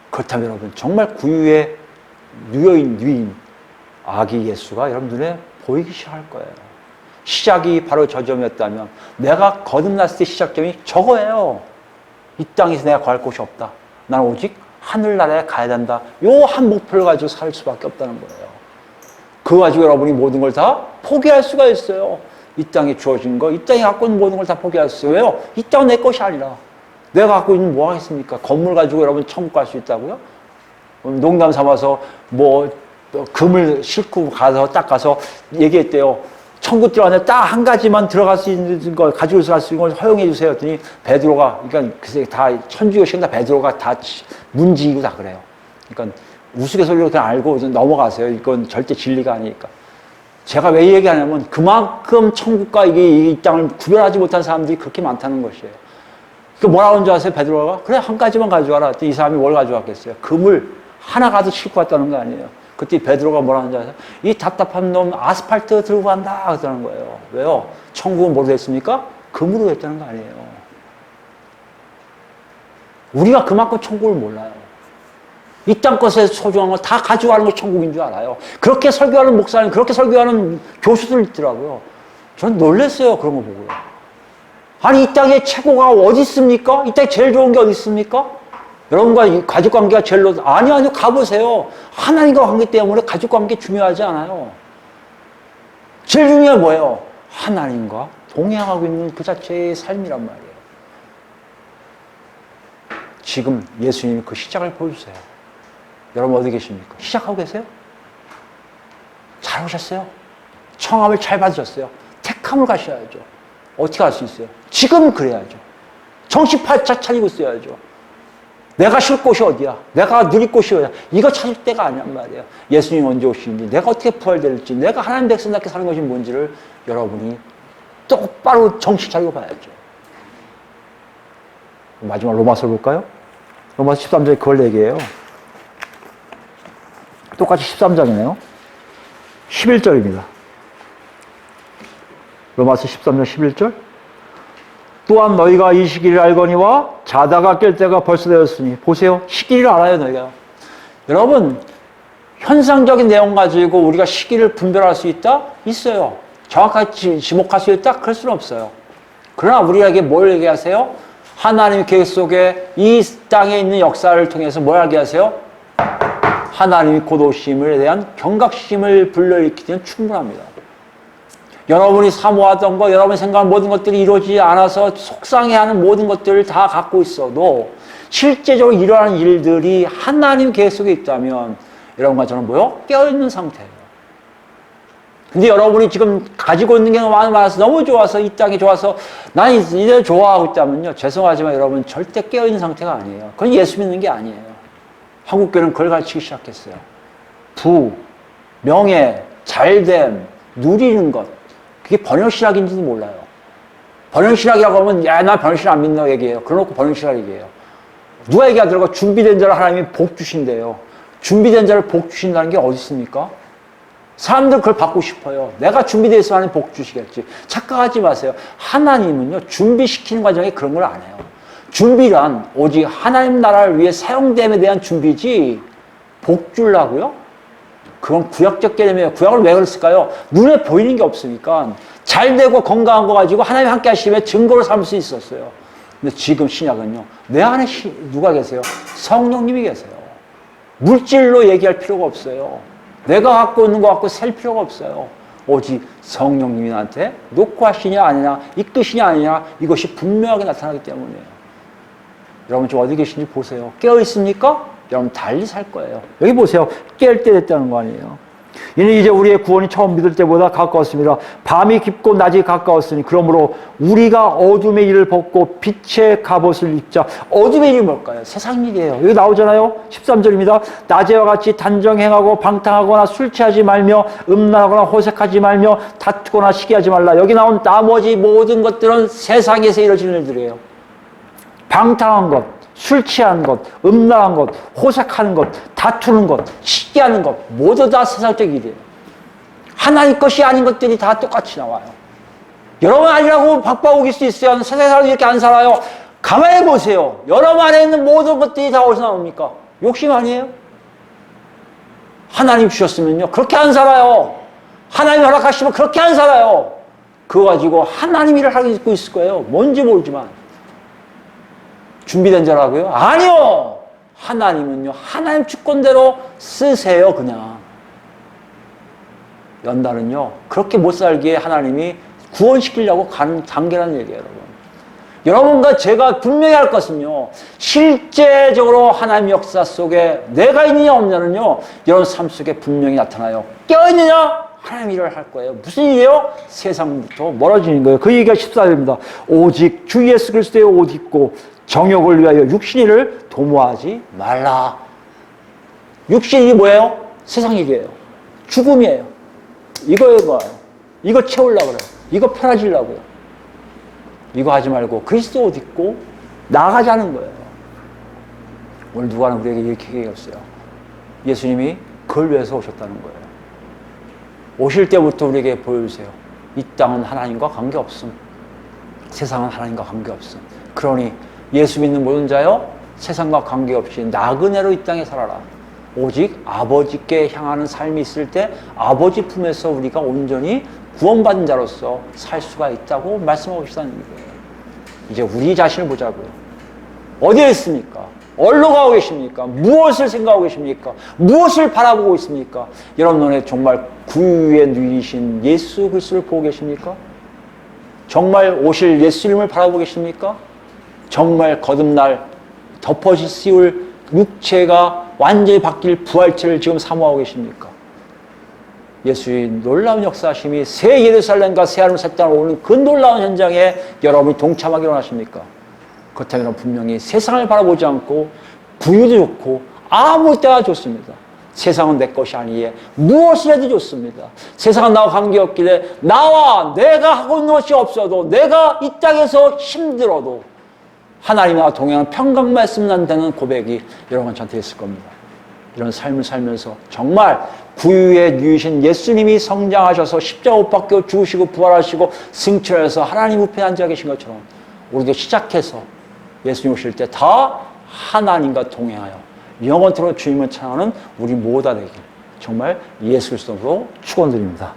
그렇다면 여러분, 정말 구유에 누인 아기 예수가 여러분 눈에 보이기 시작할 거예요. 시작이 바로 저 점이었다면, 내가 거듭났을 때 시작점이 저거예요. 이 땅에서 내가 구할 곳이 없다. 나는 오직 하늘나라에 가야 된다. 요 한 목표를 가지고 살 수밖에 없다는 거예요. 그거 가지고 여러분이 모든 걸 다 포기할 수가 있어요. 이 땅에 주어진 거, 이 땅에 갖고 있는 모든 걸 다 포기할 수 있어요. 왜요? 이 땅은 내 것이 아니라. 내가 갖고 있는 뭐 하겠습니까? 건물 가지고 여러분 천국 갈 수 있다고요? 농담 삼아서 금을 싣고 딱 가서 얘기했대요. 천국 들어가는데 딱 한 가지만 들어갈 수 있는 거, 가지고 갈 수 있는 걸 허용해 주세요. 했더니 베드로가, 그러니까 글쎄 다 천주교식은 다 베드로가 다 문지기고 다 그래요. 그러니까 우스갯소리로 그냥 알고 넘어가세요. 이건 절대 진리가 아니니까. 제가 왜 얘기하냐면 그만큼 천국과 이 땅을 구별하지 못한 사람들이 그렇게 많다는 것이에요. 그 뭐라고 하는 줄 아세요? 베드로가? 그래, 한 가지만 가져와라. 이 사람이 뭘 가져왔겠어요? 금을 하나 가득 싣고 왔다는 거 아니에요. 그때 베드로가 뭐라는 줄 아세요? 이 답답한 놈 아스팔트 들고 간다 그러는 거예요. 왜요? 천국은 뭐로 됐습니까? 금으로 됐다는 거 아니에요. 우리가 그만큼 천국을 몰라요. 이 땅 것에 소중한 걸 다 가져가는 게 천국인 줄 알아요. 그렇게 설교하는 목사님, 그렇게 설교하는 교수들 있더라고요. 저는 놀랐어요. 그런 거 보고요. 아니, 이 땅에 최고가 어디 있습니까? 이 땅에 제일 좋은 게 어디 있습니까? 여러분과 가족관계가 제일 아니요, 가보세요. 하나님과 관계 때문에 가족관계 중요하지 않아요. 제일 중요한 뭐예요? 하나님과 동행하고 있는 그 자체의 삶이란 말이에요. 지금 예수님이 그 시작을 보여주세요. 여러분 어디 계십니까? 시작하고 계세요? 잘 오셨어요? 청함을 잘 받으셨어요? 택함을 가셔야죠. 어떻게 할 수 있어요? 지금 그래야죠. 정신 바짝 차리고 있어야죠. 내가 쉴 곳이 어디야? 내가 누릴 곳이 어디야? 이거 찾을 때가 아니란 말이에요. 예수님 언제 오시는지, 내가 어떻게 부활될지, 내가 하나님 백성답게 사는 것이 뭔지를 여러분이 똑바로 정신 차리고 봐야죠. 마지막 로마서 볼까요? 로마서 13장에 그걸 얘기해요. 똑같이 13장이네요. 11절입니다. 로마서 13장 11절. 또한 너희가 이 시기를 알거니와 자다가 깰 때가 벌써 되었으니. 보세요. 시기를 알아요, 너희가. 여러분, 현상적인 내용 가지고 우리가 시기를 분별할 수 있다? 있어요. 정확하게 지목할 수 있다? 그럴 수는 없어요. 그러나 우리에게 뭘 얘기하세요? 하나님의 계획 속에 이 땅에 있는 역사를 통해서 뭘 알게 하세요? 하나님이 곧 오심에 대한 경각심을 불러일으키면 충분합니다. 여러분이 사모하던 거, 여러분이 생각한 모든 것들이 이루어지지 않아서 속상해하는 모든 것들을 다 갖고 있어도 실제적으로 일어나는 일들이 하나님 계획 속에 있다면 여러분과 저는 뭐요? 깨어있는 상태예요. 근데 여러분이 지금 가지고 있는 게 많아서 너무 좋아서 이 땅이 좋아서 난 이대로 좋아하고 있다면요. 죄송하지만 여러분 절대 깨어있는 상태가 아니에요. 그건 예수 믿는 게 아니에요. 한국교회는 그걸 가르치기 시작했어요. 부, 명예, 잘됨, 누리는 것. 그게 번영신학인지도 몰라요. 번영신학이라고 하면 야, 나 번영신학 안 믿는다고 얘기해요. 그러놓고 번영신학 얘기해요. 누가 얘기하더라고? 준비된 자를 하나님이 복 주신대요. 준비된 자를 복 주신다는 게 어디 있습니까? 사람들 그걸 받고 싶어요. 내가 준비되어 있으면 하나님 복 주시겠지. 착각하지 마세요. 하나님은요, 준비시키는 과정에 그런 걸 안 해요. 준비란 오직 하나님 나라를 위해 사용됨에 대한 준비지 복 주려고요? 그건 구약적 개념이에요. 구약을 왜 그랬을까요? 눈에 보이는 게 없으니까 잘 되고 건강한 거 가지고 하나님 함께 하시면 증거를 삼을 수 있었어요. 근데 지금 신약은요. 내 안에 누가 계세요? 성령님이 계세요. 물질로 얘기할 필요가 없어요. 내가 갖고 있는 거 갖고 셀 필요가 없어요. 오직 성령님이 나한테 놓고 하시냐 아니냐, 이끄시냐 아니냐 이것이 분명하게 나타나기 때문이에요. 여러분 좀 어디 계신지 보세요. 깨어 있습니까? 여러분 달리 살 거예요. 여기 보세요. 깰 때 됐다는 거 아니에요. 이는 이제 우리의 구원이 처음 믿을 때보다 가까웠습니다. 밤이 깊고 낮이 가까웠으니 그러므로 우리가 어둠의 일을 벗고 빛의 갑옷을 입자. 어둠의 일이 뭘까요? 세상 일이에요. 여기 나오잖아요. 13절입니다. 낮에와 같이 단정행하고 방탕하거나 술 취하지 말며 음란하거나 호색하지 말며 다투거나 시기하지 말라. 여기 나온 나머지 모든 것들은 세상에서 이루어지는 일들이에요. 방탕한 것, 술 취하는 것, 음란한 것, 호색하는 것, 다투는 것, 시기하는 것 모두 다 세상적 일이에요. 하나님 것이 아닌 것들이 다 똑같이 나와요. 여러분 아니라고 박바우길 수 있어요. 세상에 사람이 이렇게 안 살아요. 가만히 보세요. 여러분 안에 있는 모든 것들이 다 어디서 나옵니까? 욕심 아니에요? 하나님 주셨으면요. 그렇게 안 살아요. 하나님 허락하시면 그렇게 안 살아요. 그거 가지고 하나님 일을 하고 있을 거예요. 뭔지 모르지만. 준비된 자라고요? 아니요! 하나님은요, 하나님 주권대로 쓰세요, 그냥. 연단은요, 그렇게 못 살기에 하나님이 구원시키려고 가는 단계라는 얘기예요, 여러분. 여러분과 제가 분명히 할 것은요, 실제적으로 하나님 역사 속에 내가 있느냐 없느냐는요, 여러분 삶 속에 분명히 나타나요. 깨어있느냐? 하나님 일을 할 거예요. 무슨 일이에요? 세상부터 멀어지는 거예요. 그 얘기가 14절입니다. 오직 주 예수 그리스도의 옷 입고 정욕을 위하여 육신일을 도모하지 말라. 육신이 뭐예요? 세상 일이에요. 죽음이에요. 이거예요. 이거 채우려고 그래요. 이거 팔아주려고요. 이거 하지 말고 그리스도 옷 입고 나가자는 거예요. 오늘 누가는 우리에게 이렇게 얘기했어요. 예수님이 그걸 위해서 오셨다는 거예요. 오실 때부터 우리에게 보여주세요. 이 땅은 하나님과 관계없음. 세상은 하나님과 관계없음. 그러니 예수 믿는 모든 자요, 세상과 관계없이 나그네로 이 땅에 살아라. 오직 아버지께 향하는 삶이 있을 때 아버지 품에서 우리가 온전히 구원받은 자로서 살 수가 있다고 말씀하고 싶다는 거예요. 이제 우리 자신을 보자고요. 어디에 있습니까? 어디로 가고 계십니까? 무엇을 생각하고 계십니까? 무엇을 바라보고 있습니까? 여러분 눈에 정말 구유의 누이신 예수 그리스도를 보고 계십니까? 정말 오실 예수님을 바라보고 계십니까? 정말 거듭날 덮어지 씌울 육체가 완전히 바뀔 부활체를 지금 사모하고 계십니까? 예수의 놀라운 역사심이 새 예루살렘과 새 하늘 새 땅으로 오는 그 놀라운 현장에 여러분이 동참하기로 하십니까? 그렇다면 분명히 세상을 바라보지 않고 부유도 좋고 아무 때나 좋습니다. 세상은 내 것이 아니에 무엇을 해도 좋습니다. 세상은 나와 관계없기에 나와 내가 하고 있는 것이 없어도 내가 이 땅에서 힘들어도 하나님과 동행한 평강만 있으면 한다는 고백이 여러분 저한테 있을 겁니다. 이런 삶을 살면서 정말 구유의 누이신 예수님이 성장하셔서 십자가 못 박혀 죽으시고 부활하시고 승천해서 하나님 우편에 앉아 계신 것처럼 우리도 시작해서 예수님 오실 때 다 하나님과 동행하여 영원토록 주님을 찬양하는 우리 모두가 되길 정말 예수 그리스도로 축원드립니다.